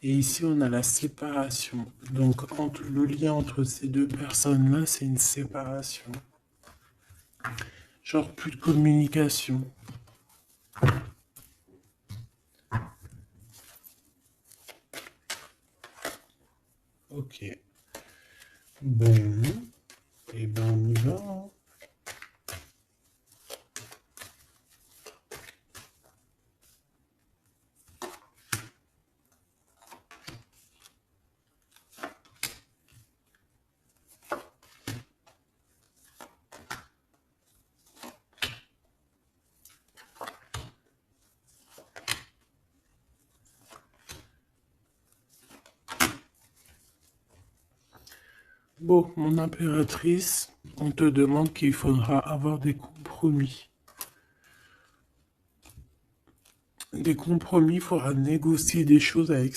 Et ici, on a la séparation. Donc, le lien entre ces deux personnes-là, c'est une séparation. Genre, plus de communication. Ok. Bon. Et ben, on y va. Hein. Bon, mon impératrice, on te demande qu'il faudra avoir des compromis. Des compromis, il faudra négocier des choses avec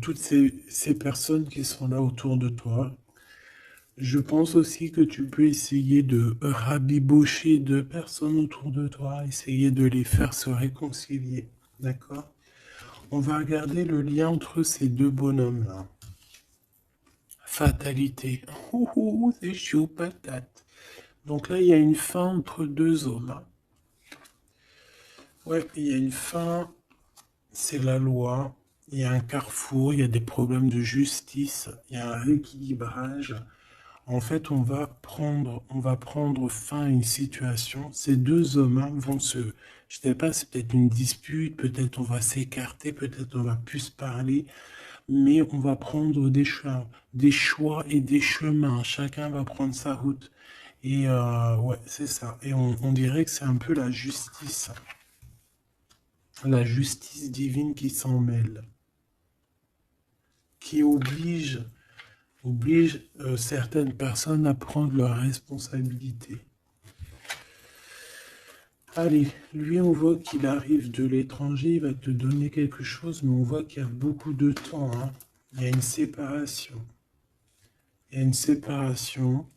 toutes ces personnes qui sont là autour de toi. Je pense aussi que tu peux essayer de rabibocher deux personnes autour de toi, essayer de les faire se réconcilier. D'accord? On va regarder le lien entre ces deux bonhommes-là. Fatalité. Ouh, ouh, c'est chaud patate. Donc là, il y a une fin entre deux hommes. Hein. Ouais, il y a une fin, c'est la loi. Il y a un carrefour, il y a des problèmes de justice, il y a un rééquilibrage. En fait, on va prendre fin à une situation. Ces deux hommes hein, vont je sais pas, c'est peut-être une dispute, peut-être on va s'écarter, peut-être on va plus se parler. mais on va prendre des choix et des chemins. Chacun va prendre sa route. Et ouais, c'est ça. Et on dirait que c'est un peu la justice divine qui s'en mêle, qui oblige certaines personnes à prendre leurs responsabilités. Allez, lui, on voit qu'il arrive de l'étranger, il va te donner quelque chose, mais on voit qu'il y a beaucoup de temps, hein. Il y a une séparation. Il y a une séparation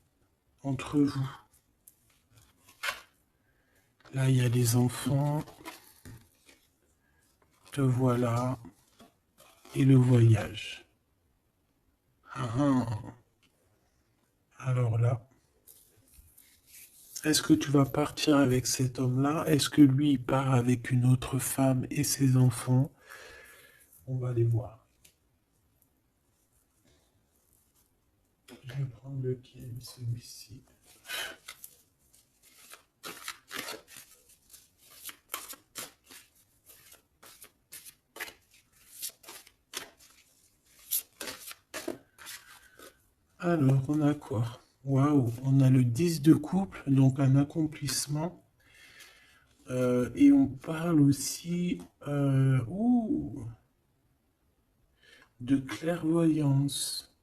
entre vous. Là, il y a les enfants. Te voilà. Et le voyage. Ah, ah. Alors là, est-ce que tu vas partir avec cet homme-là? Est-ce que lui, il part avec une autre femme et ses enfants? On va les voir. Je vais prendre lequel, celui-ci. Alors, on a quoi? Waouh, on a le 10 de couple, donc un accomplissement. Et on parle aussi de clairvoyance.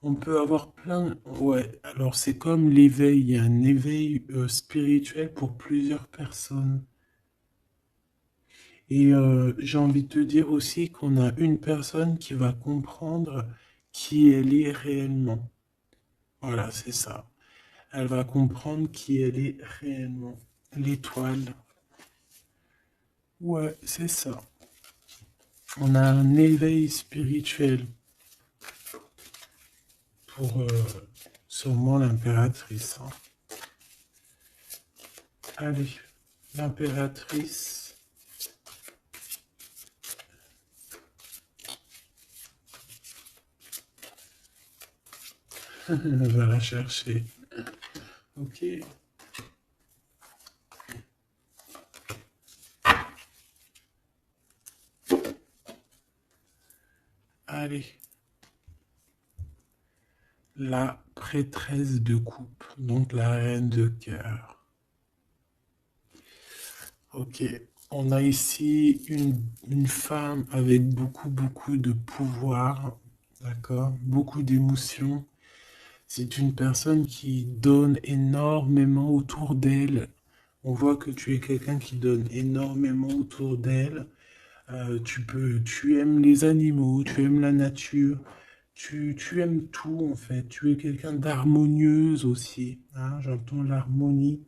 On peut avoir plein... Ouais, alors c'est comme l'éveil, il y a un éveil spirituel pour plusieurs personnes. Et j'ai envie de te dire aussi qu'on a une personne qui va comprendre qui elle est réellement. Voilà, c'est ça. Elle va comprendre qui elle est réellement. L'étoile. Ouais, c'est ça. On a un éveil spirituel pour sûrement l'impératrice, hein. Allez, l'impératrice. Va la chercher. Ok. Allez. La prêtresse de coupe, donc la reine de cœur. Ok. On a ici une femme avec beaucoup de pouvoir, d'accord? Beaucoup d'émotions. C'est une personne qui donne énormément autour d'elle. On voit que tu es quelqu'un qui donne énormément autour d'elle. Tu aimes les animaux, tu aimes la nature, tu aimes tout en fait. Tu es quelqu'un d'harmonieuse aussi, hein, j'entends l'harmonie.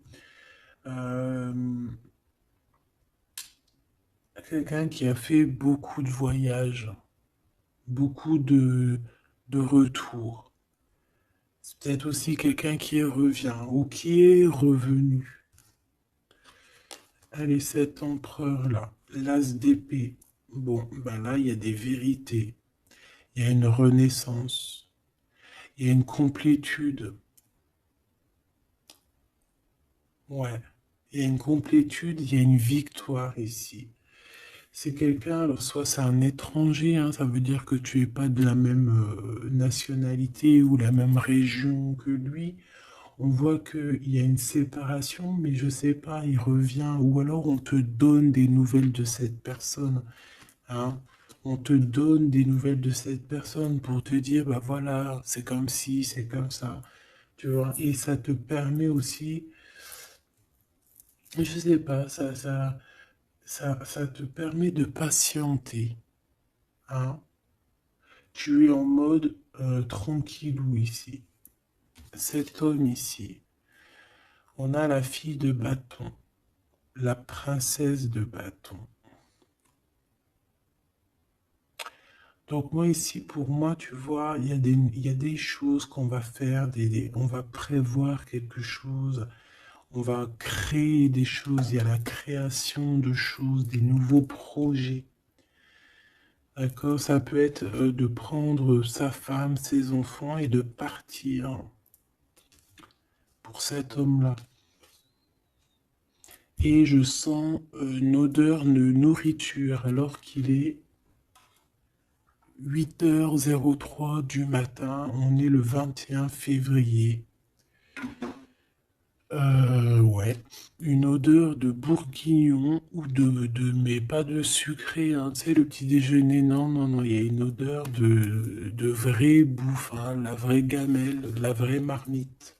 Euh, Quelqu'un qui a fait beaucoup de voyages, beaucoup de retours. C'est peut-être aussi quelqu'un qui revient ou qui est revenu. Allez, cet empereur-là, l'as d'épée. Bon, ben là, il y a des vérités. Il y a une renaissance. Il y a une complétude. Ouais. Il y a une complétude, il y a une victoire ici. C'est quelqu'un, alors soit c'est un étranger, hein, ça veut dire que tu es pas de la même nationalité ou la même région que lui. On voit qu'il y a une séparation, mais je sais pas, il revient, ou alors on te donne des nouvelles de cette personne, hein. On te donne des nouvelles de cette personne pour te dire, bah voilà, c'est comme ci, c'est comme ça, tu vois. Et ça te permet aussi, je sais pas, ça te permet de patienter, hein. Tu es en mode tranquillou ici. Cet homme ici, on a la fille de bâton, la princesse de bâton. Donc moi ici, pour moi, tu vois, il y a des choses qu'on va faire, on va prévoir quelque chose, on va créer des choses, il y a la création de choses, des nouveaux projets. D'accord, ça peut être de prendre sa femme, ses enfants et de partir pour cet homme-là. Et je sens une odeur de nourriture alors qu'il est 8h03 du matin, on est le 21 février. Ouais, une odeur de bourguignon ou mais pas de sucré, hein, tu sais, le petit déjeuner, non, non, non, il y a une odeur de vraie bouffe, hein, la vraie gamelle, la vraie marmite.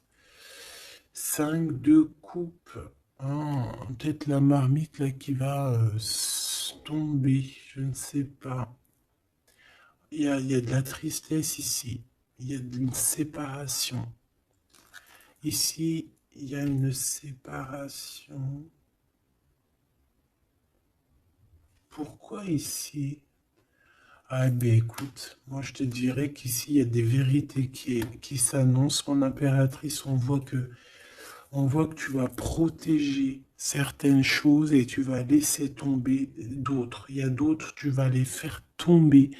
5 de coupe, hein, peut-être la marmite là qui va tomber, je ne sais pas. Il y a de la tristesse ici, il y a une séparation. Ici, il y a une séparation. Pourquoi ici? Ah ben écoute, moi je te dirais qu'ici il y a des vérités qui s'annoncent. Mon impératrice, on voit que tu vas protéger certaines choses et tu vas laisser tomber d'autres. Il y a d'autres, tu vas les faire tomber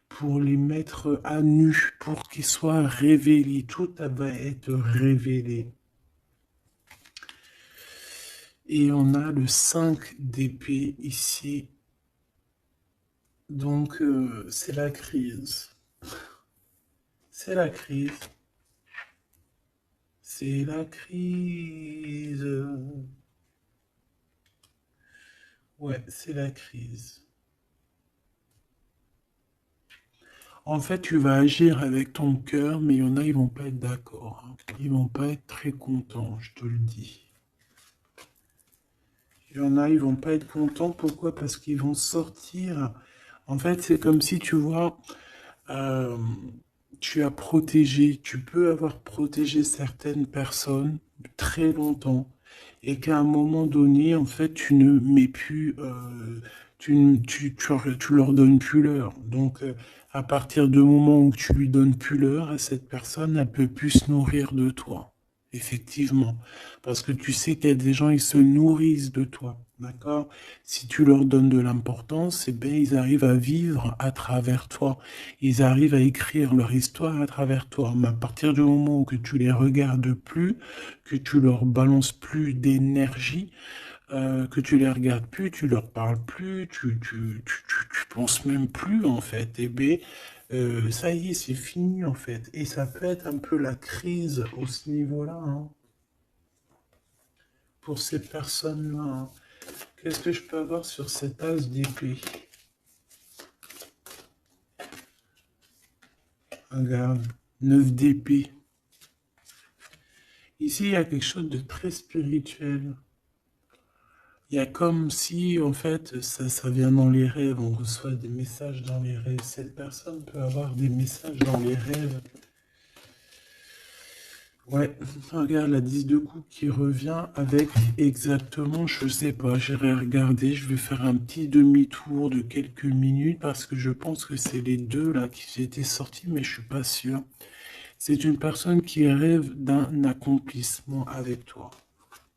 pour les mettre à nu, pour qu'ils soient révélés. Tout va être révélé. Et on a le 5 d'épée ici. Donc, c'est la crise. C'est la crise. C'est la crise. Ouais, c'est la crise. En fait, tu vas agir avec ton cœur, mais il y en a, ils vont pas être d'accord, hein. Ils vont pas être très contents, je te le dis. Il y en a, ils vont pas être contents. Pourquoi? Parce qu'ils vont sortir. En fait, c'est comme si, tu vois, euh, tu as protégé, tu peux avoir protégé certaines personnes très longtemps et qu'à un moment donné, en fait, tu ne mets plus, tu leur donnes plus l'heure. Donc, à partir du moment où tu lui donnes plus l'heure à cette personne, elle peut plus se nourrir de toi. Effectivement. Parce que tu sais qu'il y a des gens, ils se nourrissent de toi. D'accord? Si tu leur donnes de l'importance, eh bien, ils arrivent à vivre à travers toi. Ils arrivent à écrire leur histoire à travers toi. Mais à partir du moment où que tu les regardes plus, que tu leur balances plus d'énergie, que tu les regardes plus, tu leur parles plus, tu penses même plus en fait. Eh bien, ça y est, c'est fini en fait. Et ça peut être un peu la crise au ce niveau-là, hein, pour ces personnes-là, hein. Qu'est-ce que je peux avoir sur cet as d'épée? Regarde, 9 d'épée. Ici, il y a quelque chose de très spirituel. Il y a comme si, en fait, ça vient dans les rêves, on reçoit des messages dans les rêves. Cette personne peut avoir des messages dans les rêves. Ouais, regarde la 10 de coupe qui revient avec exactement, je sais pas, j'irai regarder, je vais faire un petit demi-tour de quelques minutes parce que je pense que c'est les deux là qui étaient sortis, mais je suis pas sûr. C'est une personne qui rêve d'un accomplissement avec toi,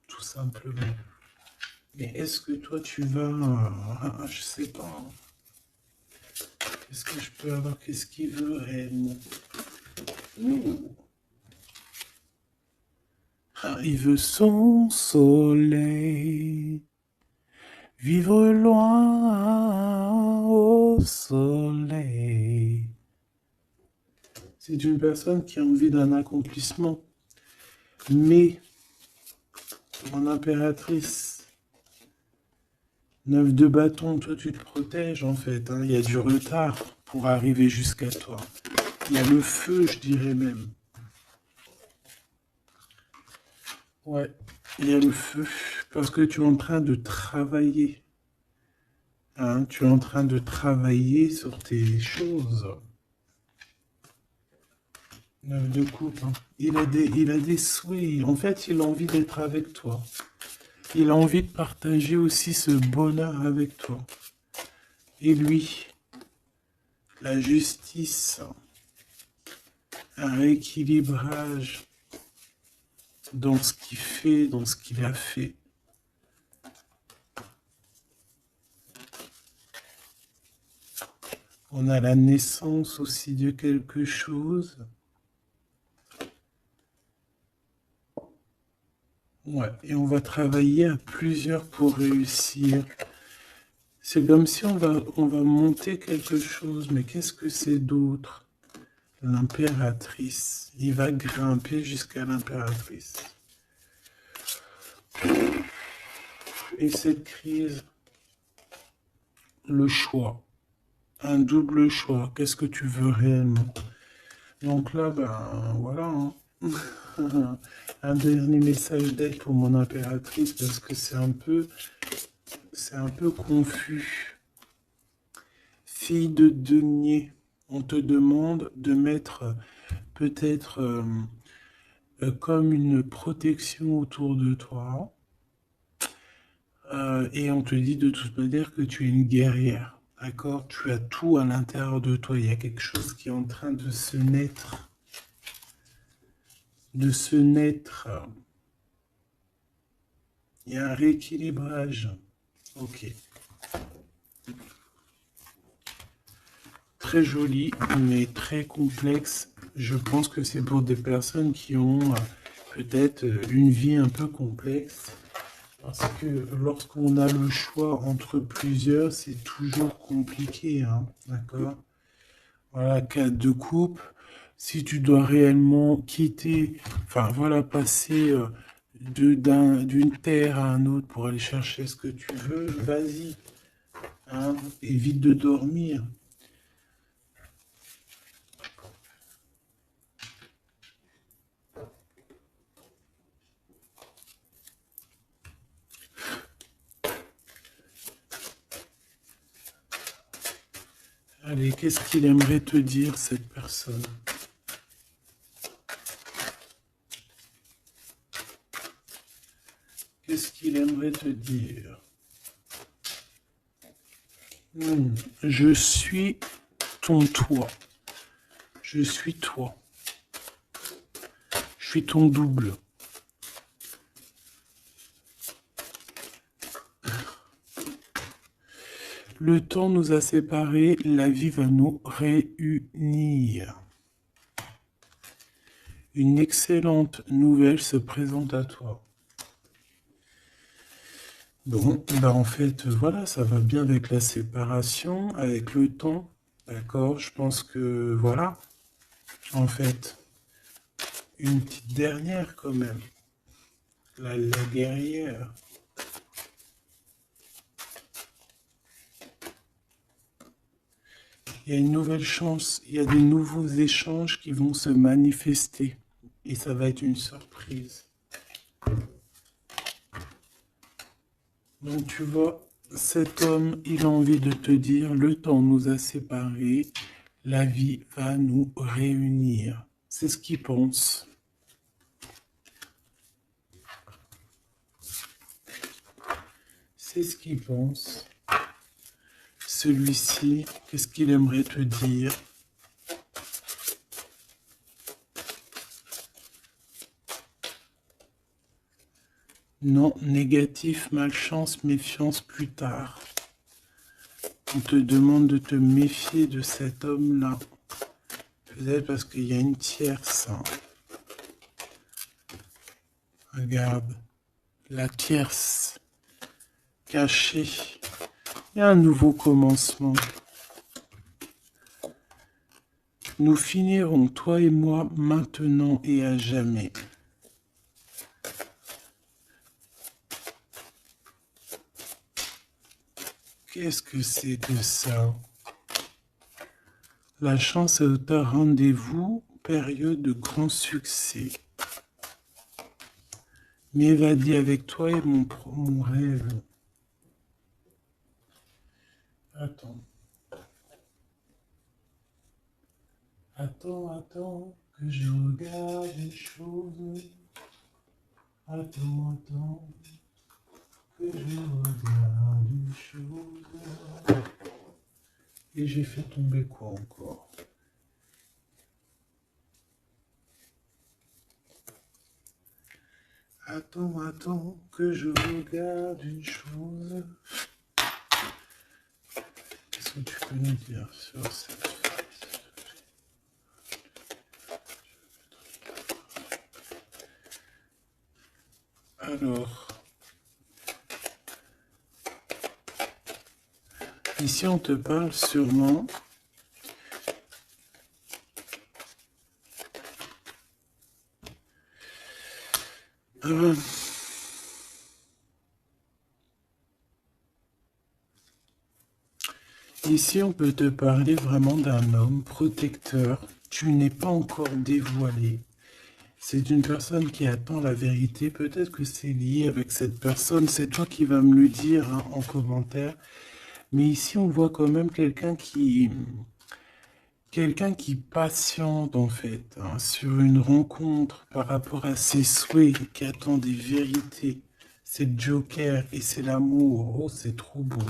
tout simplement. Mais est-ce que toi tu vas, je sais pas, est-ce que je peux avoir, qu'est-ce qu'il veut réellement? Ouh. Ah, il veut son soleil, vivre loin au soleil. C'est une personne qui a envie d'un accomplissement. Mais, mon impératrice, 9 de bâton, toi tu te protèges en fait, hein. Il y a du retard pour arriver jusqu'à toi. Il y a le feu, je dirais même. Ouais, il y a le feu, parce que tu es en train de travailler. Hein, tu es en train de travailler sur tes choses. 9 de coupe, hein. Il a des souhaits. En fait, il a envie d'être avec toi. Il a envie de partager aussi ce bonheur avec toi. Et lui, la justice, un rééquilibrage dans ce qu'il fait, dans ce qu'il a fait. On a la naissance aussi de quelque chose. Ouais, et on va travailler à plusieurs pour réussir C'est comme si on va monter quelque chose, mais qu'est-ce que c'est d'autre? L'impératrice. Il va grimper jusqu'à l'impératrice. Et cette crise, le choix. Un double choix. Qu'est-ce que tu veux réellement? Donc là, ben voilà. Hein. Un dernier message d'aide pour mon impératrice parce que c'est un peu confus. Fille de denier, on te demande de mettre peut-être comme une protection autour de toi. Et on te dit de toute manière que tu es une guerrière. D'accord? Tu as tout à l'intérieur de toi. Il y a quelque chose qui est en train de se naître. De se naître. Il y a un rééquilibrage. Ok. Très joli, mais très complexe. Je pense que c'est pour des personnes qui ont peut-être une vie un peu complexe. Parce que lorsqu'on a le choix entre plusieurs, c'est toujours compliqué. Hein, d'accord? Voilà, cas de coupe. Si tu dois réellement quitter, enfin voilà, passer d'une terre à un autre pour aller chercher ce que tu veux, vas-y. Hein, évite de dormir. Allez, qu'est-ce qu'il aimerait te dire, cette personne? Qu'est-ce qu'il aimerait te dire? Je suis ton toi. Je suis toi. Je suis ton double. Le temps nous a séparés, la vie va nous réunir. Une excellente nouvelle se présente à toi. Bon, bah en fait, voilà, ça va bien avec la séparation, avec le temps, d'accord? Je pense que, voilà, en fait, une petite dernière quand même, la guerrière. Il y a une nouvelle chance, il y a des nouveaux échanges qui vont se manifester, et ça va être une surprise. Donc tu vois, cet homme, il a envie de te dire, le temps nous a séparés, la vie va nous réunir. C'est ce qu'il pense. C'est ce qu'il pense. Celui-ci, qu'est-ce qu'il aimerait te dire? Non, négatif, malchance, méfiance plus tard. On te demande de te méfier de cet homme-là. Peut-être parce qu'il y a une tierce. Hein. Regarde, la tierce cachée. Il y a un nouveau commencement. Nous finirons, toi et moi, maintenant et à jamais. Qu'est-ce que c'est que ça? La chance est au rendez-vous, période de grand succès. M'évader avec toi est mon rêve. Attends. Attends, que je regarde les choses. Attends, que je regarde les choses. Et j'ai fait tomber quoi encore? Attends, que je regarde une chose. Qu'est-ce que tu peux nous dire sur cette face? Alors, Ici, on te parle sûrement ici, on peut te parler vraiment d'un homme protecteur. Tu n'es pas encore dévoilé. C'est une personne qui attend la vérité. Peut-être que c'est lié avec cette personne. C'est toi qui vas me le dire hein, en commentaire. Mais ici, on voit quand même quelqu'un qui patiente en fait hein, sur une rencontre par rapport à ses souhaits, qui attend des vérités. C'est le Joker et c'est l'amour. Oh, c'est trop beau.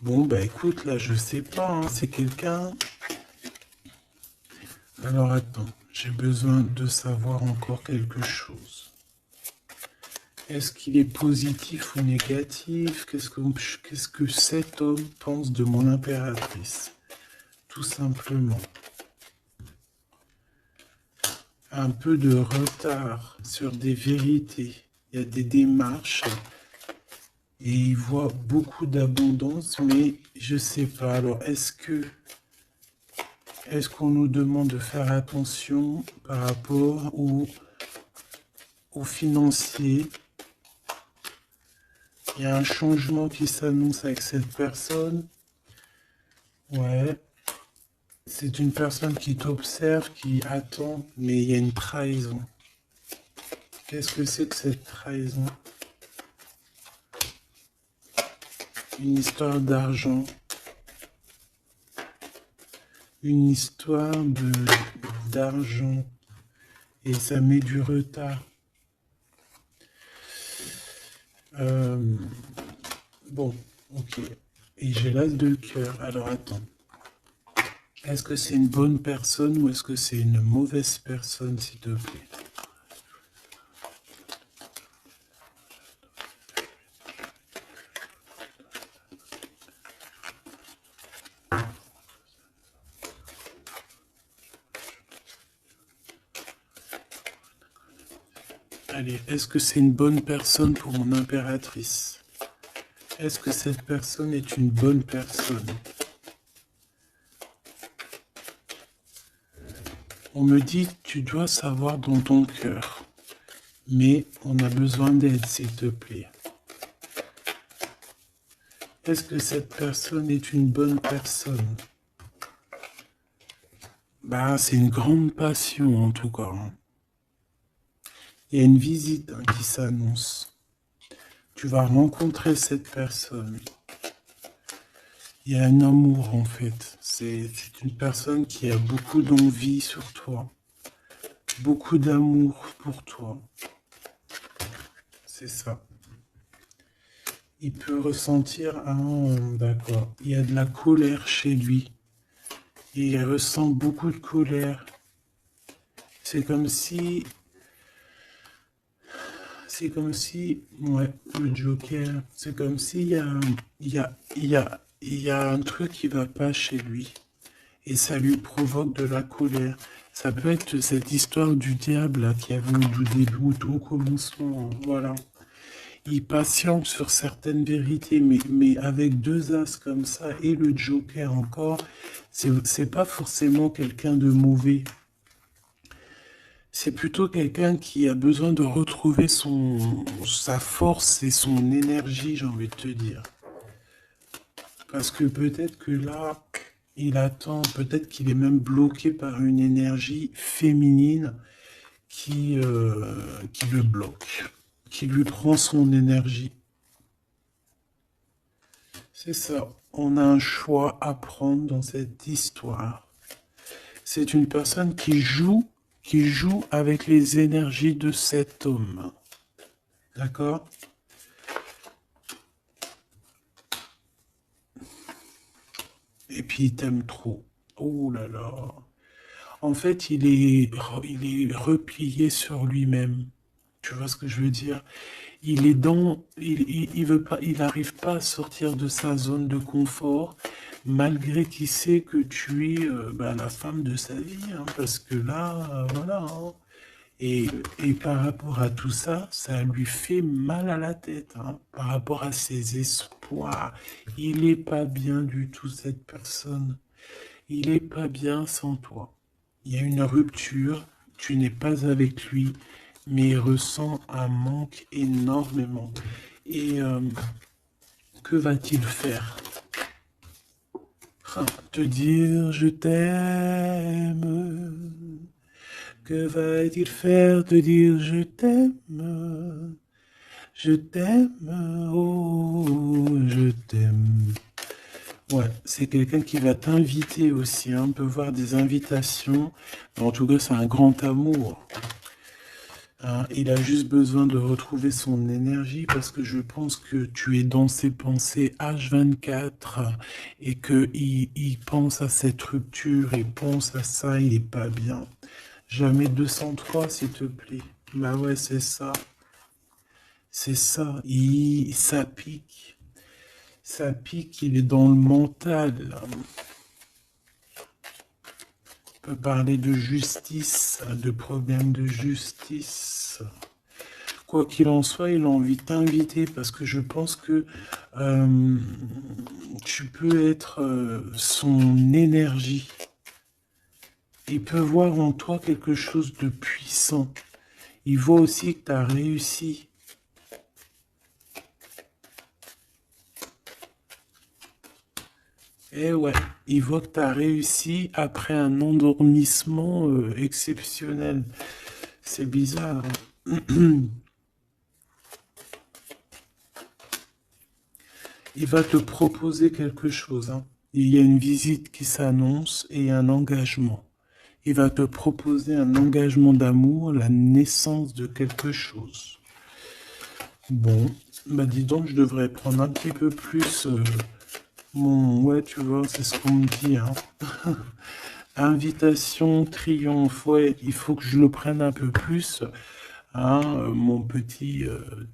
Bon, bah écoute, là, je sais pas, hein, c'est quelqu'un... Alors attends, j'ai besoin de savoir encore quelque chose. Est-ce qu'il est positif ou négatif? Qu'est-ce que cet homme pense de mon impératrice? Tout simplement. Un peu de retard sur des vérités. Il y a des démarches. Et il voit beaucoup d'abondance, mais je sais pas. Alors, est-ce qu'on nous demande de faire attention par rapport au financier? Il y a un changement qui s'annonce avec cette personne. Ouais. C'est une personne qui t'observe, qui attend, mais il y a une trahison. Qu'est-ce que c'est que cette trahison? Une histoire d'argent. Une histoire d'argent. Et ça met du retard. Bon, ok. Et j'ai l'as de cœur. Alors attends. Est-ce que c'est une bonne personne ou est-ce que c'est une mauvaise personne, s'il te plaît? Allez, est-ce que c'est une bonne personne pour mon impératrice? Est-ce que cette personne est une bonne personne? On me dit que tu dois savoir dans ton cœur, mais on a besoin d'aide, s'il te plaît. Est-ce que cette personne est une bonne personne? Bah, c'est une grande passion en tout cas. Il y a une visite hein, qui s'annonce. Tu vas rencontrer cette personne. Il y a un amour en fait. C'est une personne qui a beaucoup d'envie sur toi. Beaucoup d'amour pour toi. C'est ça. Il peut ressentir d'accord. Il y a de la colère chez lui. Il ressent beaucoup de colère. C'est comme si... Ouais, le Joker, c'est comme s'il y a un truc qui va pas chez lui. Et ça lui provoque de la colère. Ça peut être cette histoire du diable là, qui avait au début, au commencement. Voilà. Il patiente sur certaines vérités, mais avec deux as comme ça et le Joker encore, c'est pas forcément quelqu'un de mauvais. C'est plutôt quelqu'un qui a besoin de retrouver sa force et son énergie, j'ai envie de te dire. Parce que peut-être que là, il attend, peut-être qu'il est même bloqué par une énergie féminine qui le bloque, qui lui prend son énergie. C'est ça. On a un choix à prendre dans cette histoire. C'est une personne qui joue avec les énergies de cet homme. D'accord? Et puis il t'aime trop. Oh là là. En fait, il est replié sur lui-même. Tu vois ce que je veux dire? Il est il veut pas, il n'arrive pas à sortir de sa zone de confort, malgré qu'il sait que tu es la femme de sa vie, hein, parce que là, voilà, hein, Et par rapport à tout ça, ça lui fait mal à la tête, hein, par rapport à ses espoirs. Il n'est pas bien du tout, cette personne. Il n'est pas bien sans toi. Il y a une rupture, tu n'es pas avec lui, mais il ressent un manque énormément. Et que va-t-il faire? Te dire je t'aime. Que va-t-il faire? Te dire je t'aime. Je t'aime. Oh, je t'aime. Ouais, c'est quelqu'un qui va t'inviter aussi, hein. On peut voir des invitations. En tout cas, c'est un grand amour. Hein, il a juste besoin de retrouver son énergie parce que je pense que tu es dans ses pensées H24 et que il pense à cette rupture, il pense à ça, il est pas bien. Jamais 203, s'il te plaît. Bah ouais, c'est ça. C'est ça. Ça pique. Ça pique, il est dans le mental. On peut parler de justice, de problèmes de justice. Quoi qu'il en soit, il a envie de t'inviter parce que je pense que euh, tu peux être son énergie. Il peut voir en toi quelque chose de puissant. Il voit aussi que tu as réussi. Eh ouais, il voit que tu as réussi après un endormissement exceptionnel. C'est bizarre, hein. Il va te proposer quelque chose, hein. Il y a une visite qui s'annonce et un engagement. Il va te proposer un engagement d'amour, la naissance de quelque chose. Bon, bah dis donc, je devrais prendre un petit peu plus mon... Ouais, tu vois, c'est ce qu'on me dit, hein. Invitation, triomphe, ouais, il faut que je le prenne un peu plus, hein, mon petit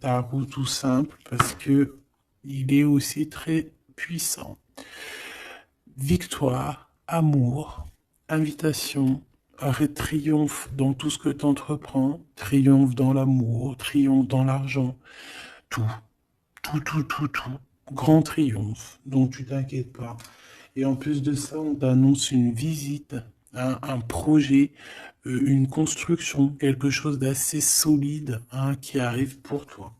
tarot tout simple, parce que il est aussi très puissant. Victoire, amour, invitation, arrêt, triomphe dans tout ce que tu entreprends, triomphe dans l'amour, triomphe dans l'argent, tout, tout. Grand triomphe, donc tu t'inquiètes pas. Et en plus de ça, on t'annonce une visite, un projet, une construction, quelque chose d'assez solide, hein, qui arrive pour toi.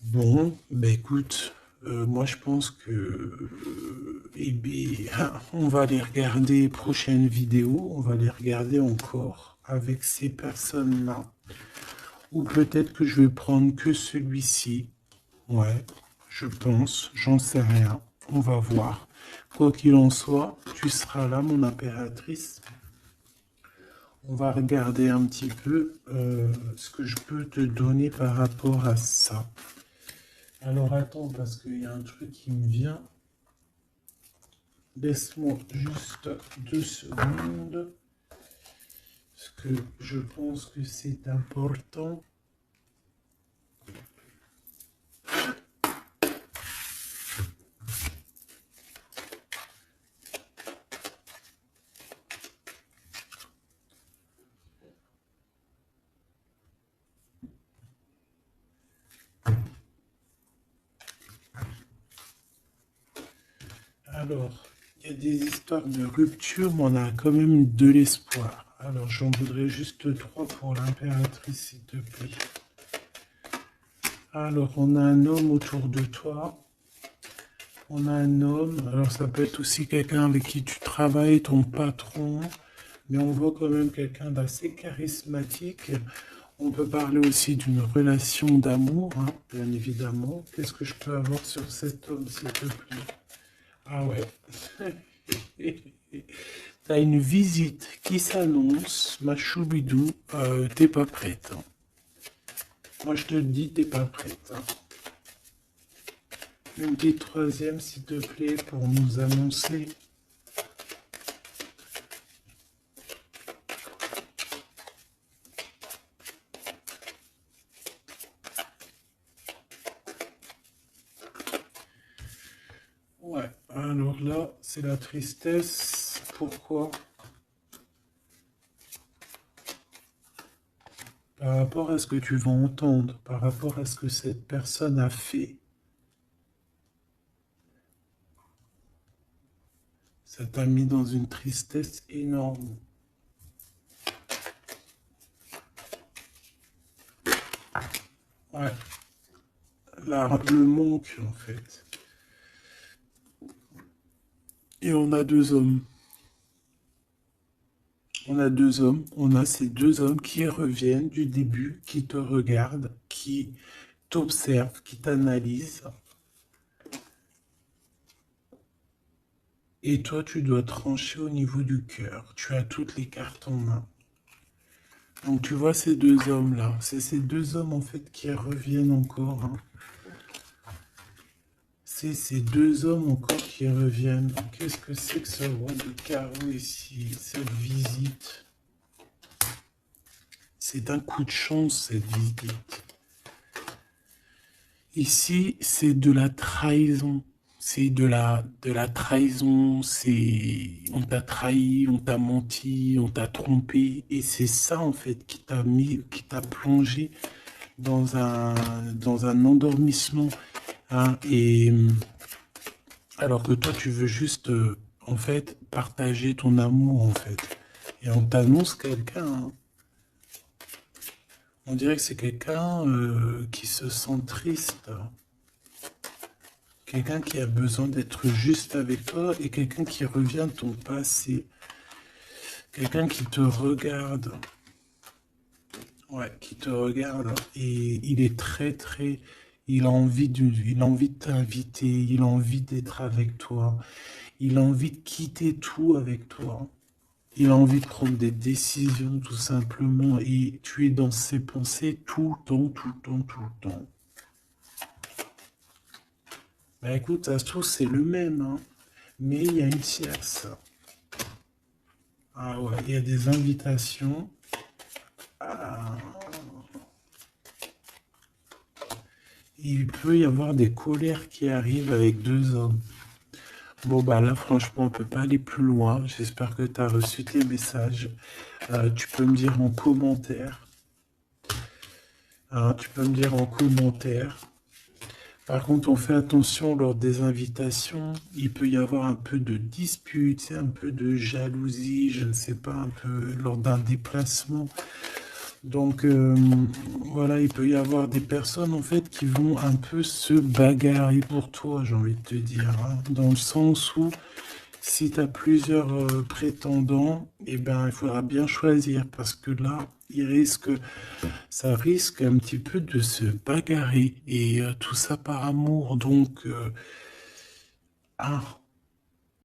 Bon, bah écoute, moi je pense que eh bien, on va les regarder prochaines vidéos, on va les regarder encore avec ces personnes-là. Ou peut-être que je vais prendre que celui-ci. Ouais, je pense, j'en sais rien. On va voir. Quoi qu'il en soit, tu seras là, mon impératrice. On va regarder un petit peu ce que je peux te donner par rapport à ça. Alors attends, parce qu'il y a un truc qui me vient. Laisse-moi juste 2 secondes. Parce que je pense que c'est important. Alors, il y a des histoires de rupture, mais on a quand même de l'espoir. Alors, j'en voudrais juste 3 pour l'impératrice, s'il te plaît. Alors, on a un homme autour de toi. On a un homme. Alors, ça peut être aussi quelqu'un avec qui tu travailles, ton patron. Mais on voit quand même quelqu'un d'assez charismatique. On peut parler aussi d'une relation d'amour, hein, bien évidemment. Qu'est-ce que je peux avoir sur cet homme, s'il te plaît? Ah ouais. T'as une visite qui s'annonce, ma choubidou, t'es pas prête, hein. Moi je te le dis, t'es pas prête, hein. Une petite troisième, s'il te plaît, pour nous annoncer. Ouais, alors là, c'est la tristesse. Pourquoi? par rapport à ce que tu vas entendre, par rapport à ce que cette personne a fait. Ça t'a mis dans une tristesse énorme. Ouais, le manque en fait. Et on a deux hommes. On a deux hommes. On a ces deux hommes qui reviennent du début, qui te regardent, qui t'observent, qui t'analysent. Et toi, tu dois trancher au niveau du cœur. Tu as toutes les cartes en main. Donc tu vois ces deux hommes-là. C'est ces deux hommes en fait qui reviennent encore, hein. C'est ces deux hommes encore qui reviennent. Qu'est-ce que c'est que ce roi de carreau ici? Cette visite. C'est un coup de chance, cette visite. Ici, c'est de la trahison. C'est de la trahison. On t'a trahi, on t'a menti, on t'a trompé. Et c'est ça, en fait, qui t'a plongé dans un endormissement, hein. Et alors que toi, tu veux juste, en fait, partager ton amour, en fait. Et on t'annonce quelqu'un, hein. On dirait que c'est quelqu'un qui se sent triste. Quelqu'un qui a besoin d'être juste avec toi et quelqu'un qui revient de ton passé. Quelqu'un qui te regarde. Ouais, qui te regarde. Et il est très, très... il a envie de t'inviter. Il a envie d'être avec toi. Il a envie de quitter tout avec toi. Il a envie de prendre des décisions, tout simplement. Et tu es dans ses pensées tout le temps, tout le temps, tout le temps. Bah écoute, ça se trouve, c'est le même, hein. Mais il y a une tierce. Ah ouais, il y a des invitations. Ah, il peut y avoir des colères qui arrivent avec deux hommes. Bon, bah là, franchement, on peut pas aller plus loin. J'espère que tu as reçu tes messages. Tu peux me dire en commentaire. Hein, tu peux me dire en commentaire. Par contre, on fait attention lors des invitations. Il peut y avoir un peu de dispute, un peu de jalousie, je ne sais pas, un peu lors d'un déplacement. Donc voilà, il peut y avoir des personnes en fait qui vont un peu se bagarrer pour toi, j'ai envie de te dire, hein. Dans le sens où si tu as plusieurs prétendants, eh ben, il faudra bien choisir parce que là, ça risque un petit peu de se bagarrer et tout ça par amour. Donc, ah,